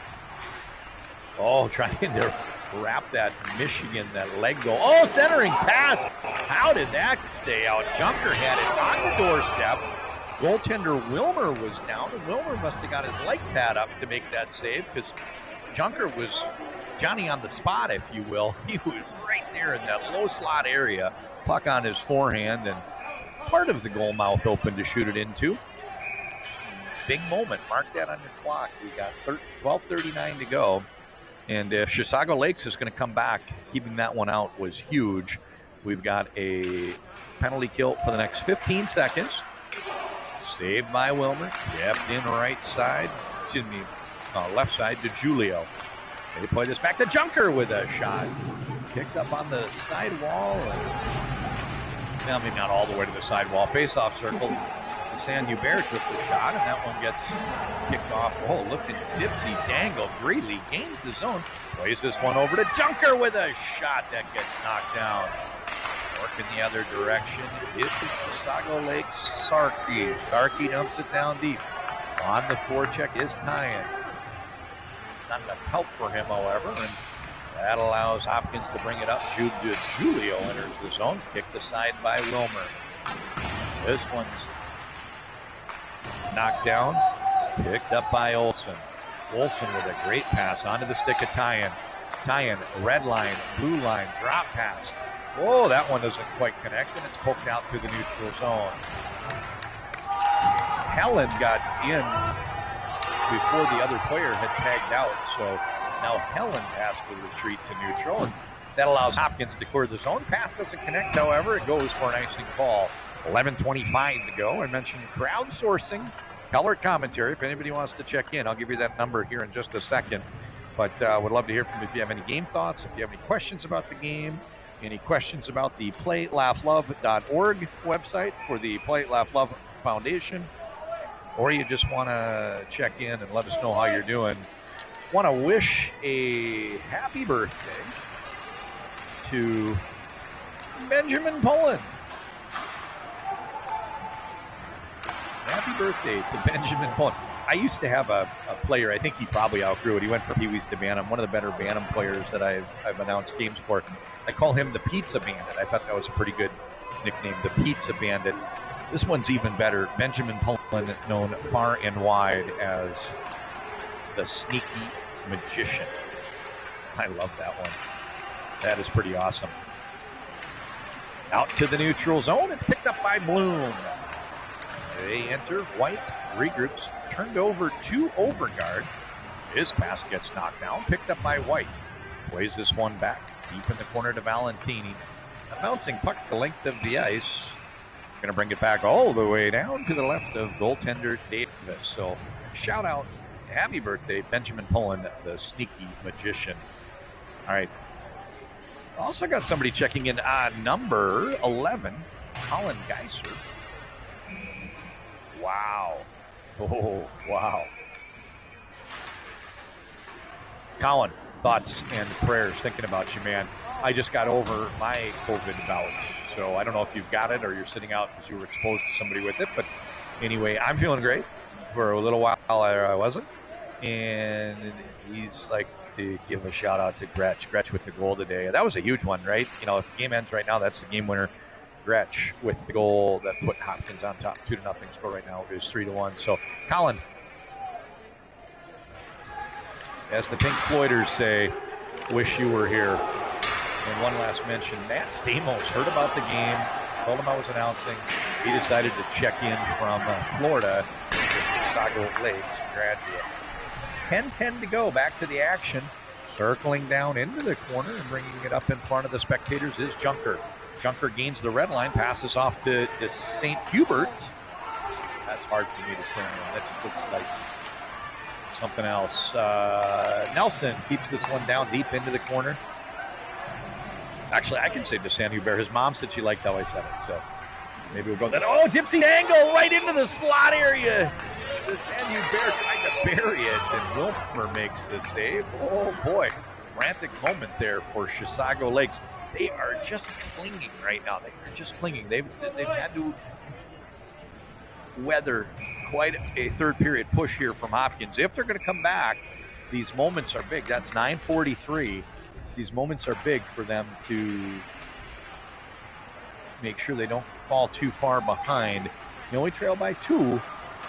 Oh, trying to wrap that Michigan, that leg goal. Oh, centering pass. How did that stay out? Junker had it on the doorstep. Goaltender Wilmer was down, and Wilmer must have got his leg pad up to make that save, because Junker was Johnny on the spot, if you will. He was right there in that low slot area. Puck on his forehand, and part of the goal mouth open to shoot it into. big moment. Mark that on your clock. We got 12:39 to go. And if Chisago Lakes is going to come back, keeping that one out was huge. We've got a penalty kill for the next 15 seconds. Saved by Wilmer. Kept in left side to Julio. They play this back to Junker with a shot. Picked up on the sidewall. Now, maybe not all the way to the sidewall. Face-off circle to San Hubert with the shot, and that one gets kicked off. Oh, look at Dipsy Dangle. Greeley gains the zone. Plays this one over to Junker with a shot that gets knocked down. Working the other direction is Chisago Lakes Starkey. Starkey dumps it down deep. On the forecheck is Tyan. Not enough help for him, however, and that allows Hopkins to bring it up. Julio enters the zone, kicked aside by Wilmer. This one's knocked down, picked up by Olsen. Olsen with a great pass onto the stick of Tyan. Tyan, red line, blue line, drop pass. Whoa, that one doesn't quite connect, and it's poked out to the neutral zone. Helen got in before the other player had tagged out, so now Helen has to retreat to neutral, and that allows Hopkins to clear the zone. Pass doesn't connect, however. It goes for an icing call. 11:25 to go. I mentioned crowdsourcing, color commentary. If anybody wants to check in, I'll give you that number here in just a second. But would love to hear from you if you have any game thoughts, if you have any questions about the game, any questions about the PlayLaughLove.org website for the Play Laugh Love Foundation, or you just want to check in and let us know how you're doing. Want to wish a happy birthday to Benjamin Pullen. Happy birthday to Benjamin Pullen. I used to have a player, I think he probably outgrew it. He went from Pee-wees to Bantam, one of the better Bantam players that I've announced games for. I call him the Pizza Bandit. I thought that was a pretty good nickname, the Pizza Bandit. This one's even better. Benjamin Pullen, known far and wide as the Sneaky Magician. I love that one. That is pretty awesome. Out to the neutral zone. It's picked up by Bloom. They enter. White regroups. Turned over to Overguard. His pass gets knocked down. Picked up by White. Plays this one back. Deep in the corner to Valentini. A bouncing puck the length of the ice. Going to bring it back all the way down to the left of goaltender Davis. So shout out. Happy birthday, Benjamin Pullen, the Sneaky Magician. All right. Also got somebody checking in on number 11, Colin Geiser. Wow. Oh, wow. Colin, thoughts and prayers, thinking about you, man. I just got over my COVID bout, so I don't know if you've got it or you're sitting out because you were exposed to somebody with it, but anyway, I'm feeling great. For a little while I wasn't, and he's like to give a shout out to Gretch with the goal today. That was a huge one, right? You know, if the game ends right now, that's the game winner. Gretch with the goal that put Hopkins on top, 2-0 score right now is 3-1. So, Colin, as the Pink Floyders say, wish you were here. And one last mention, Matt Stamos heard about the game, told him I was announcing. He decided to check in from Florida. He's a Chisago Lakes graduate. 10:10 to go, back to the action. Circling down into the corner and bringing it up in front of the spectators is Junker. Junker gains the red line, passes off to St. Hubert. That's hard for me to say. That just looks like something else. Nelson keeps this one down deep into the corner. Actually, I can say to San Hubert. His mom said she liked how I said it, so maybe we'll go that. Oh, Dipsy Dangle right into the slot area. To San Hubert trying to bury it, and Wilmer makes the save. Oh boy, frantic moment there for Chisago Lakes. They are just clinging right now. They are just clinging. They've had to weather quite a third period push here from Hopkins. If they're going to come back, these moments are big. That's 9:43. These moments are big for them to make sure they don't fall too far behind. They only trail by 2.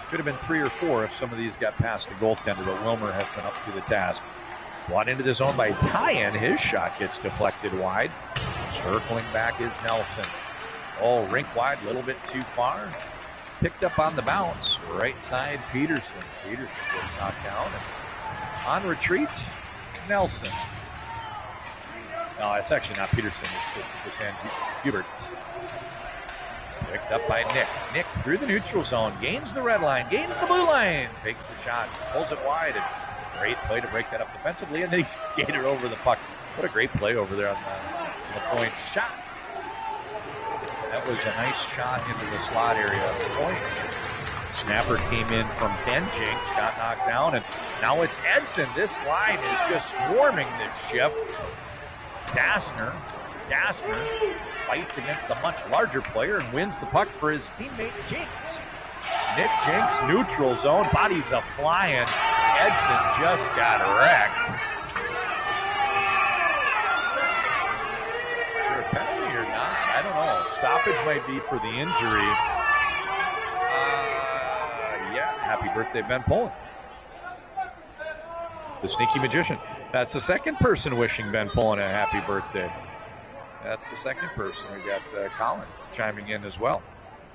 Could have been 3 or 4 if some of these got past the goaltender, but Wilmer has been up to the task. Brought into the zone by Tyan. His shot gets deflected wide. Circling back is Nelson. Oh, rink wide, a little bit too far. picked up on the bounce. Right side, Peterson. Peterson gets knocked down. And on retreat, Nelson. No, it's actually not Peterson. It's DeSan Hubert. Picked up by Nick. Nick through the neutral zone. Gains the red line. Gains the blue line. Takes the shot. Pulls it wide. And great play to break that up defensively. And then he skated over the puck. What a great play over there on the point shot. That was a nice shot into the slot area of the point. Snapper came in from Ben Jinks, got knocked down, and now it's Edson. This line is just swarming this shift. Dassner fights against the much larger player and wins the puck for his teammate Jinks. Nick Jinks, neutral zone, bodies a flying. Edson just got wrecked. Is there a penalty or not? I don't know. Stoppage might be for the injury. Yeah, happy birthday, Ben Pullen. The sneaky magician. That's the second person wishing Ben Pullen a happy birthday. That's the second person. We got Colin chiming in as well.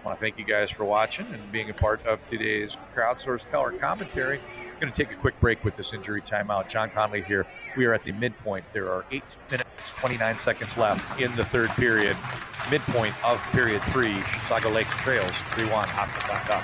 I want to thank you guys for watching and being a part of today's crowdsourced color commentary. I'm going to take a quick break with this injury timeout. John Conley here. We are at the midpoint. There are 8 minutes, 29 seconds left in the third period. Midpoint of period 3. Chisago Lakes trails 3-1. Hopkins on top.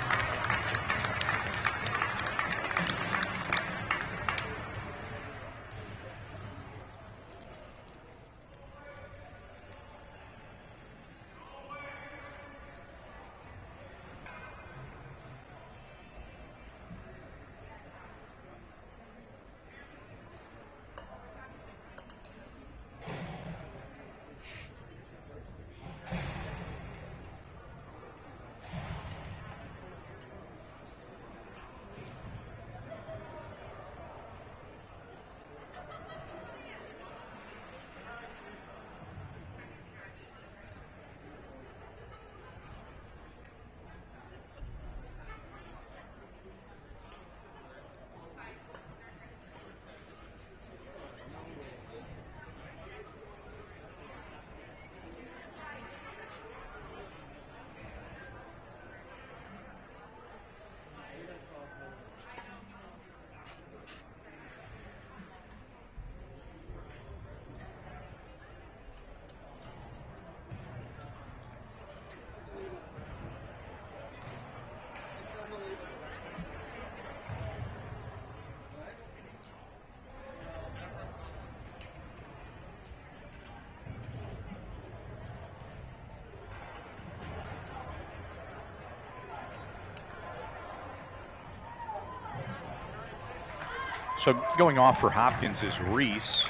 So going off for Hopkins is Reese.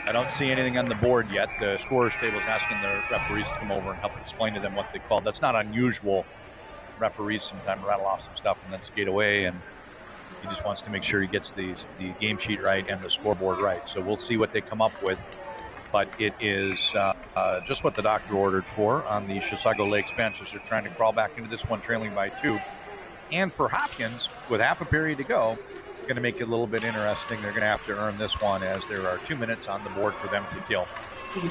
I don't see anything on the board yet. The scorer's table is asking the referees to come over and help explain to them what they called. That's not unusual. Referees sometimes rattle off some stuff and then skate away, and he just wants to make sure he gets the game sheet right and the scoreboard right. So we'll see what they come up with. But it is just what the doctor ordered for on the Chisago Lakes bench as they're trying to crawl back into this one, trailing by 2. And for Hopkins, with half a period to go, going to make it a little bit interesting. They're going to have to earn this one as there are 2 minutes on the board for them to kill. Did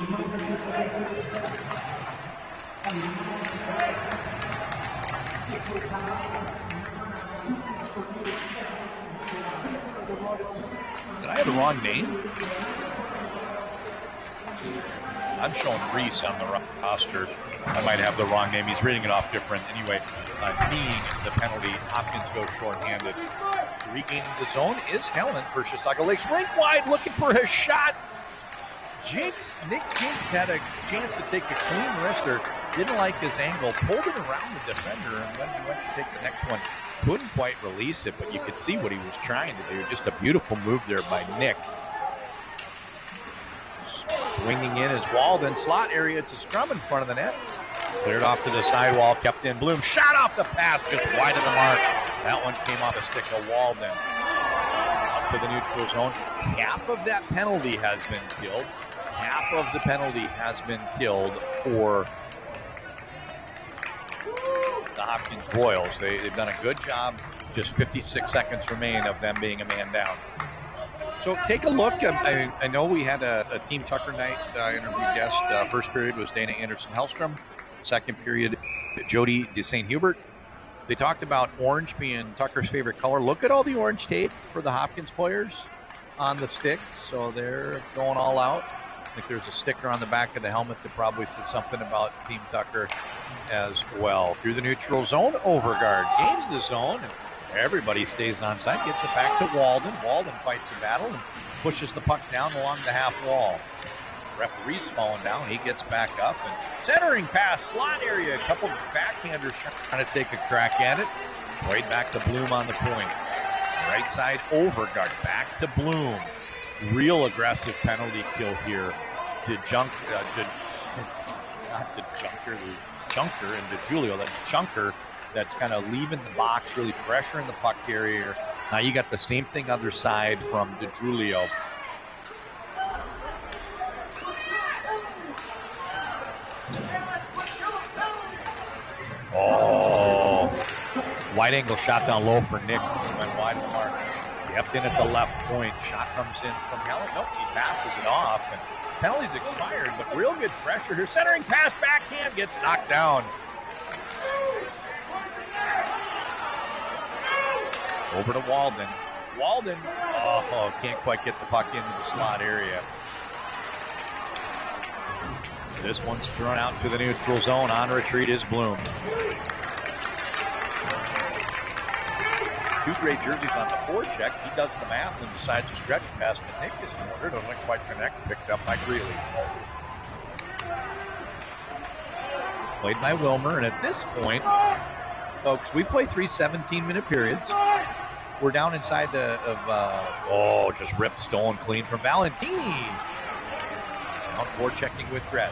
I have the wrong name? I'm showing Reese on the roster. I might have the wrong name. He's reading it off different. Anyway, kneeing the penalty. Hopkins goes shorthanded. Regaining the zone is Helen for Chisago Lakes. Rink wide, looking for a shot. Nick Jinks had a chance to take a clean wrister. Didn't like his angle. Pulled it around the defender, and when he went to take the next one, couldn't quite release it, but you could see what he was trying to do. Just a beautiful move there by Nick. Swinging in is Walden. Slot area. It's a scrum in front of the net. Cleared off to the sidewall. Kept in Bloom. Shot off the pass. Just wide of the mark. That one came off a stick of Walden. Up to the neutral zone. Half of that penalty has been killed. Half of the penalty has been killed for the Hopkins Royals. They've done a good job. Just 56 seconds remain of them being a man down. So take a look. I know we had a Team Tucker night interview guest. First period was Dana Anderson-Hellstrom. second period. Jody de St. Hubert. They talked about orange being Tucker's favorite color. Look at all the orange tape for the Hopkins players on the sticks. So they're going all out. I think there's a sticker on the back of the helmet that probably says something about Team Tucker as well. Through the neutral zone, Overgaard gains the zone. And everybody stays on side, gets it back to Walden. Walden fights a battle and pushes the puck down along the half wall. Referee's falling down. He gets back up and centering pass, slot area. A couple backhanders trying to take a crack at it. Played back to Bloom on the point. Right side, Overgaard back to Bloom. Real aggressive penalty kill here to Junker and to Julio. That's Junker that's kind of leaving the box, really pressuring the puck carrier. Now you got the same thing other side from DeJulio. Oh, wide angle shot down low for Nick. Went wide of the mark. Kept in at the left point. Shot comes in from Helen. Nope, he passes it off. And penalty's expired, but real good pressure here. Centering pass, backhand, gets knocked down. Over to Walden. Walden, can't quite get the puck into the slot area. This one's thrown out to the neutral zone. On retreat is Bloom. Two gray jerseys on the forecheck. He does the math and decides to stretch past to Nick is in order. Doesn't quite connect. Picked up by Greeley. Played by Wilmer. And at this point, folks, we play 3 17-minute periods. We're down inside just ripped, stolen clean from Valentini. Down forechecking with Gretsch.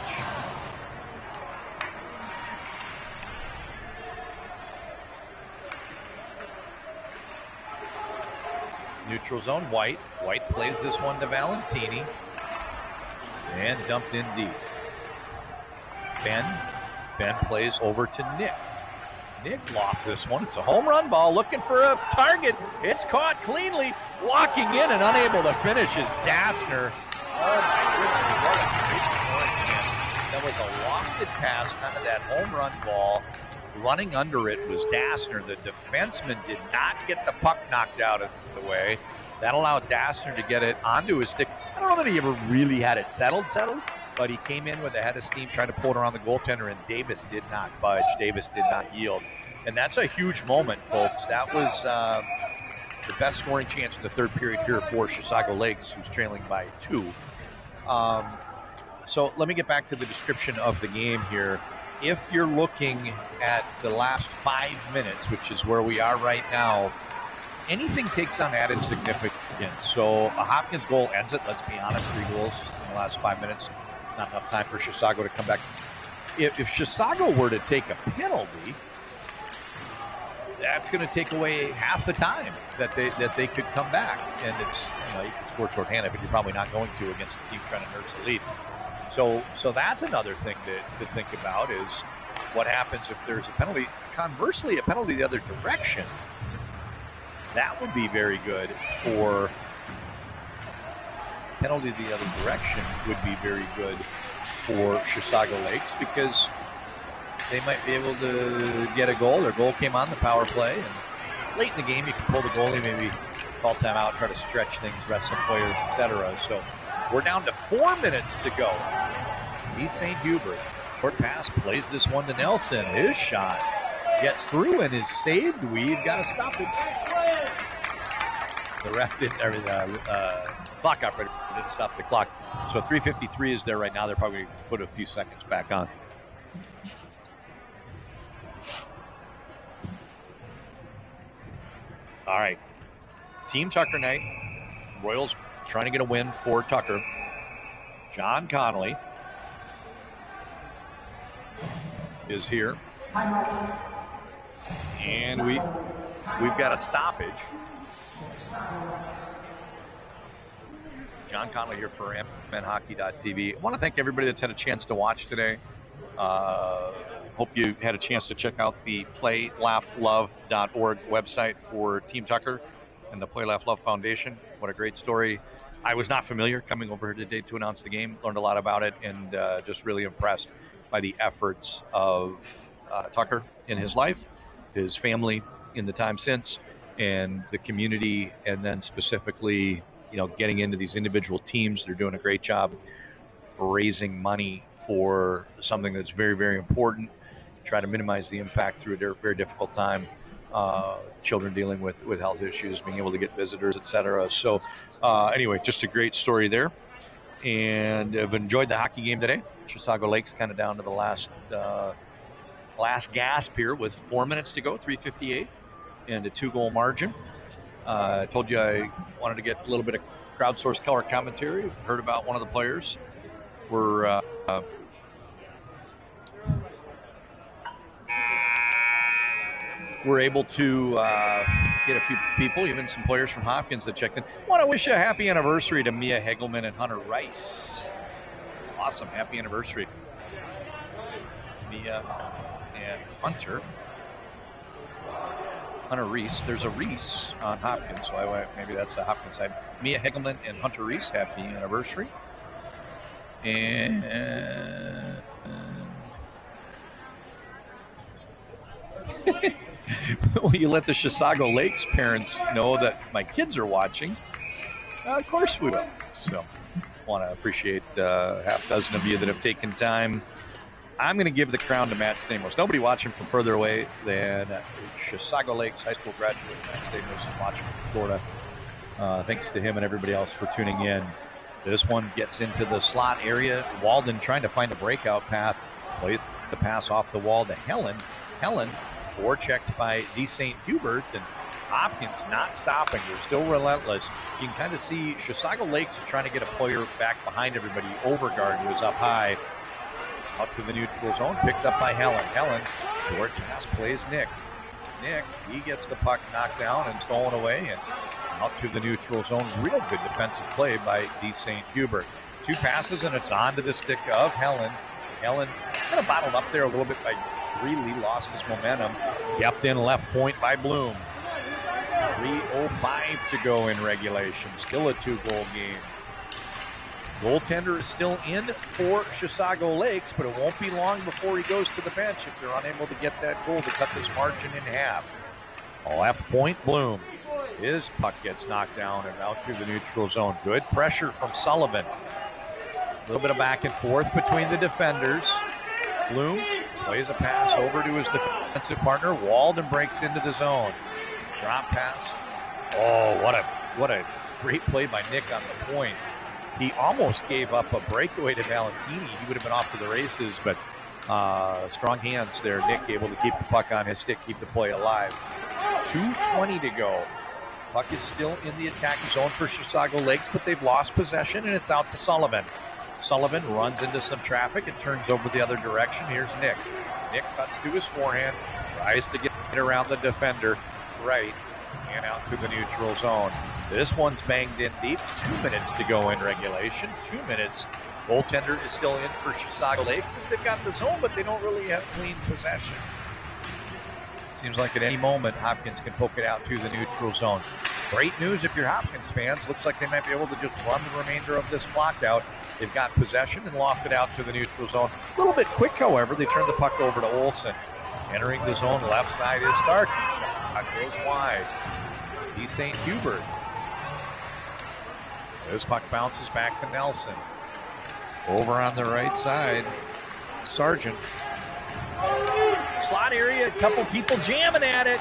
Neutral zone, White. White plays this one to Valentini. And dumped in deep. Ben plays over to Nick. Nick lofts this one. It's a home run ball looking for a target. It's caught cleanly. Walking in and unable to finish is Dassner. Oh my goodness, what a great scoring chance. That was a lofted pass, kind of that home run ball. Running under it was Dassner. The defenseman did not get the puck knocked out of the way. That allowed Dassner to get it onto his stick. I don't know that he ever really had it settled, but he came in with a head of steam trying to pull it around the goaltender, and Davis did not budge. Davis did not yield. And that's a huge moment, folks. That was the best scoring chance in the third period here for Chisago Lakes, who's trailing by 2. So let me get back to the description of the game here. If you're looking at the last 5 minutes, which is where we are right now, anything takes on added significance. So a Hopkins goal ends it. Let's be honest, 3 goals in the last 5 minutes. Not enough time for Chisago to come back. If Chisago were to take a penalty, that's going to take away half the time that they could come back. And it's, you can score shorthanded, but you're probably not going to against a team trying to nurse a lead. So that's another thing to think about is what happens if there's a penalty. Conversely, a penalty the other direction, that would be very good for penalty the other direction would be very good for Chisago Lakes because they might be able to get a goal. Their goal came on the power play, and late in the game you can pull the goalie, maybe call timeout, try to stretch things, rest some players, etc. So we're down to 4 minutes to go. D. St. Hubert, short pass, plays this one to Nelson. His shot gets through and is saved. We've got to stop it. The ref didn't, clock operator didn't stop the clock. So 3:53 is there right now. They're probably going to put a few seconds back on. All right. Team Tucker night. Royals trying to get a win for Tucker. John Connolly is here. And we've got a stoppage. John Connolly here for MNHockey.tv. I want to thank everybody that's had a chance to watch today. Hope you had a chance to check out the PlayLaughLove.org website for Team Tucker and the Play Laugh Love Foundation. What a great story. I was not familiar coming over here today to announce the game, learned a lot about it, and just really impressed by the efforts of Tucker in his life, his family in the time since, and the community, and then specifically, getting into these individual teams. They're doing a great job raising money for something that's very, very important. Try to minimize the impact through a very difficult time. Children dealing with health issues, being able to get visitors, etc. So anyway, just a great story there. And I've enjoyed the hockey game today. Chisago Lakes kind of down to the last gasp here with 4 minutes to go, 3:58, and a 2-goal margin. I told you I wanted to get a little bit of crowdsourced color commentary. Heard about one of the players. We're able to get a few people, even some players from Hopkins that checked in. Want to wish a happy anniversary to Mia Hegelman and Hunter Rice. Awesome, happy anniversary. Mia and Hunter Reese. There's a Reese on Hopkins, so maybe that's a Hopkins side. Mia Hegelman and Hunter Reese, happy anniversary. And will you let the Chisago Lakes parents know that my kids are watching? Of course we will. So want to appreciate half dozen of you that have taken time. I'm going to give the crown to Matt Stamos. Nobody watching from further away than Chisago Lakes High School graduate Matt Stamos is watching from Florida. Thanks to him and everybody else for tuning in. This one gets into the slot area. Walden trying to find a breakout path. Plays the pass off the wall to Helen. Helen forechecked by D. St. Hubert, and Hopkins not stopping. They're still relentless. You can kind of see Chisago Lakes is trying to get a player back behind everybody. Overguard was up high. Up to the neutral zone, picked up by Helen. Helen, short pass, plays Nick. Nick, he gets the puck knocked down and stolen away, and out to the neutral zone. Real good defensive play by D. St. Hubert. 2 passes, and it's on to the stick of Helen. Helen kind of bottled up there a little bit by Greeley, lost his momentum. Kept in left point by Bloom. 3:05 to go in regulation. Still a 2-goal game. Goaltender is still in for Chisago Lakes, but it won't be long before he goes to the bench if they're unable to get that goal to cut this margin in half. Left point, Bloom. His puck gets knocked down and out to the neutral zone. Good pressure from Sullivan. A little bit of back and forth between the defenders. Bloom plays a pass over to his defensive partner. Walden breaks into the zone. Drop pass. Oh, what a great play by Nick on the point. He almost gave up a breakaway to Valentini. He would have been off to the races, but strong hands there. Nick able to keep the puck on his stick, keep the play alive. 2:20 to go. Puck is still in the attacking zone for Chisago Lakes, but they've lost possession, and it's out to Sullivan. Sullivan runs into some traffic and turns over the other direction. Here's Nick. Nick cuts to his forehand, tries to get around the defender, right, and out to the neutral zone. This one's banged in deep. 2 minutes to go in regulation. 2 minutes. Goaltender is still in for Chisago Lakes since they've got the zone, but they don't really have clean possession. Seems like at any moment Hopkins can poke it out to the neutral zone. Great news if you're Hopkins fans. Looks like they might be able to just run the remainder of this clock out. They've got possession and lofted out to the neutral zone. A little bit quick, however. They turn the puck over to Olsen. Entering the zone, left side is Starkey. Shot goes wide. D. St. Hubert. This puck bounces back to Nelson. Over on the right side, Sargent. Slot area, a couple people jamming at it.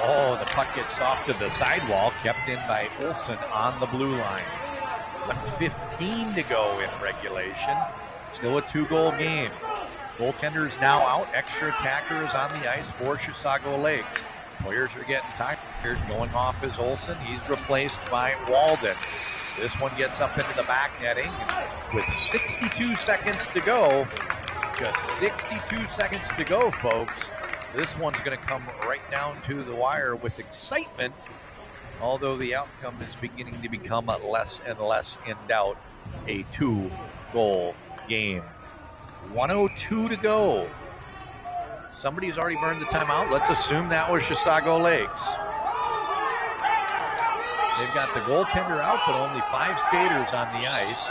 Oh, the puck gets off to the sidewall, kept in by Olsen on the blue line. 1:15 to go in regulation. Still a 2-goal game. Goaltender's now out. Extra attacker is on the ice for Chisago Lakes. Players are getting tired. Going off is Olsen. He's replaced by Walden. This one gets up into the back netting. With 62 seconds to go, just 62 seconds to go, folks. This one's going to come right down to the wire with excitement, although the outcome is beginning to become less and less in doubt. A 2-goal game. 1:02 to go. Somebody's already burned the timeout. Let's assume that was Chisago Lakes. They've got the goaltender out, but only 5 skaters on the ice.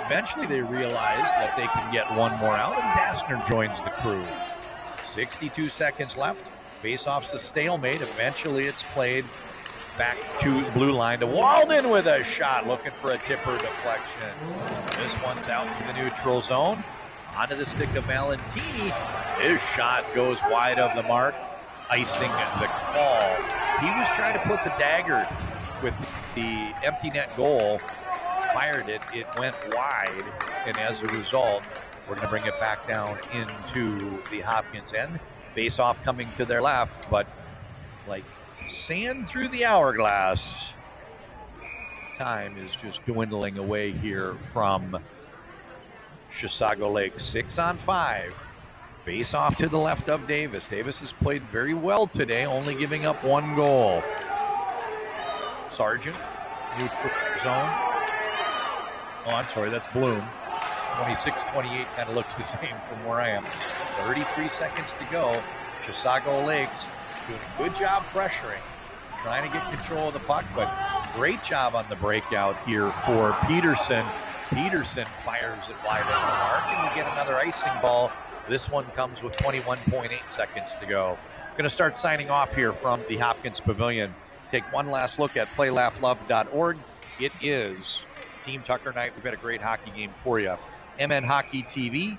Eventually they realize that they can get one more out, and Dassner joins the crew. 62 seconds left. Face-off's a stalemate. Eventually it's played back to the blue line to Walden with a shot, looking for a tipper deflection. This one's out to the neutral zone. Onto the stick of Valentini. His shot goes wide of the mark, icing the call. He was trying to put the dagger with the empty net goal, fired it, it went wide, and as a result, we're going to bring it back down into the Hopkins end. Face-off coming to their left, but like sand through the hourglass, time is just dwindling away here from Chisago Lakes. 6 on 5. Face-off to the left of Davis. Davis has played very well today, only giving up 1 goal. Sargent, neutral zone. Oh, I'm sorry, that's Bloom. 26-28 kind of looks the same from where I am. 33 seconds to go. Chisago Lakes doing a good job pressuring, trying to get control of the puck, but great job on the breakout here for Peterson. Peterson fires it wide of the mark, and we get another icing ball. This one comes with 21.8 seconds to go. Going to start signing off here from the Hopkins Pavilion. Take one last look at playlaughLove.org. It is Team Tucker night. We've got a great hockey game for you. MN Hockey TV,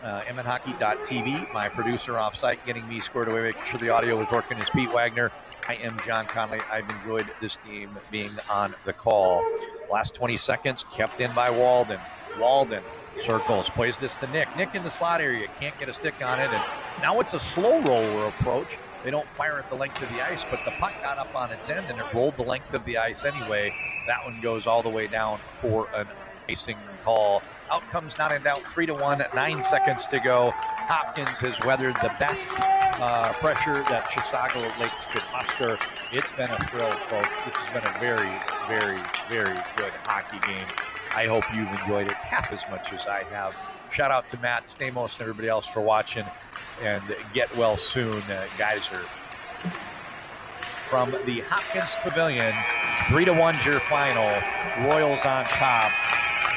mnhockey.tv. My producer off-site getting me squared away, making sure the audio is working, is Pete Wagner. I am John Conley. I've enjoyed this team being on the call. Last 20 seconds kept in by Walden. Walden circles, plays this to Nick. Nick in the slot area, can't get a stick on it, and now it's a slow roller approach. They don't fire at the length of the ice, but the puck got up on its end and it rolled the length of the ice anyway. That one goes all the way down for an icing call. Out comes not in doubt, 3-1, 9 seconds to go. Hopkins has weathered the best pressure that Chisago Lakes could muster. It's been a thrill, folks. This has been a very, very, very good hockey game. I hope you've enjoyed it half as much as I have. Shout out to Matt, Stamos, and everybody else for watching, and get well soon, Geyser. From the Hopkins Pavilion, 3-1's your final. Royals on top.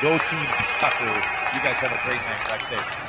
Go Team Tucker. You guys have a great night. Drive safe.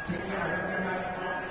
Take care. Have a good night.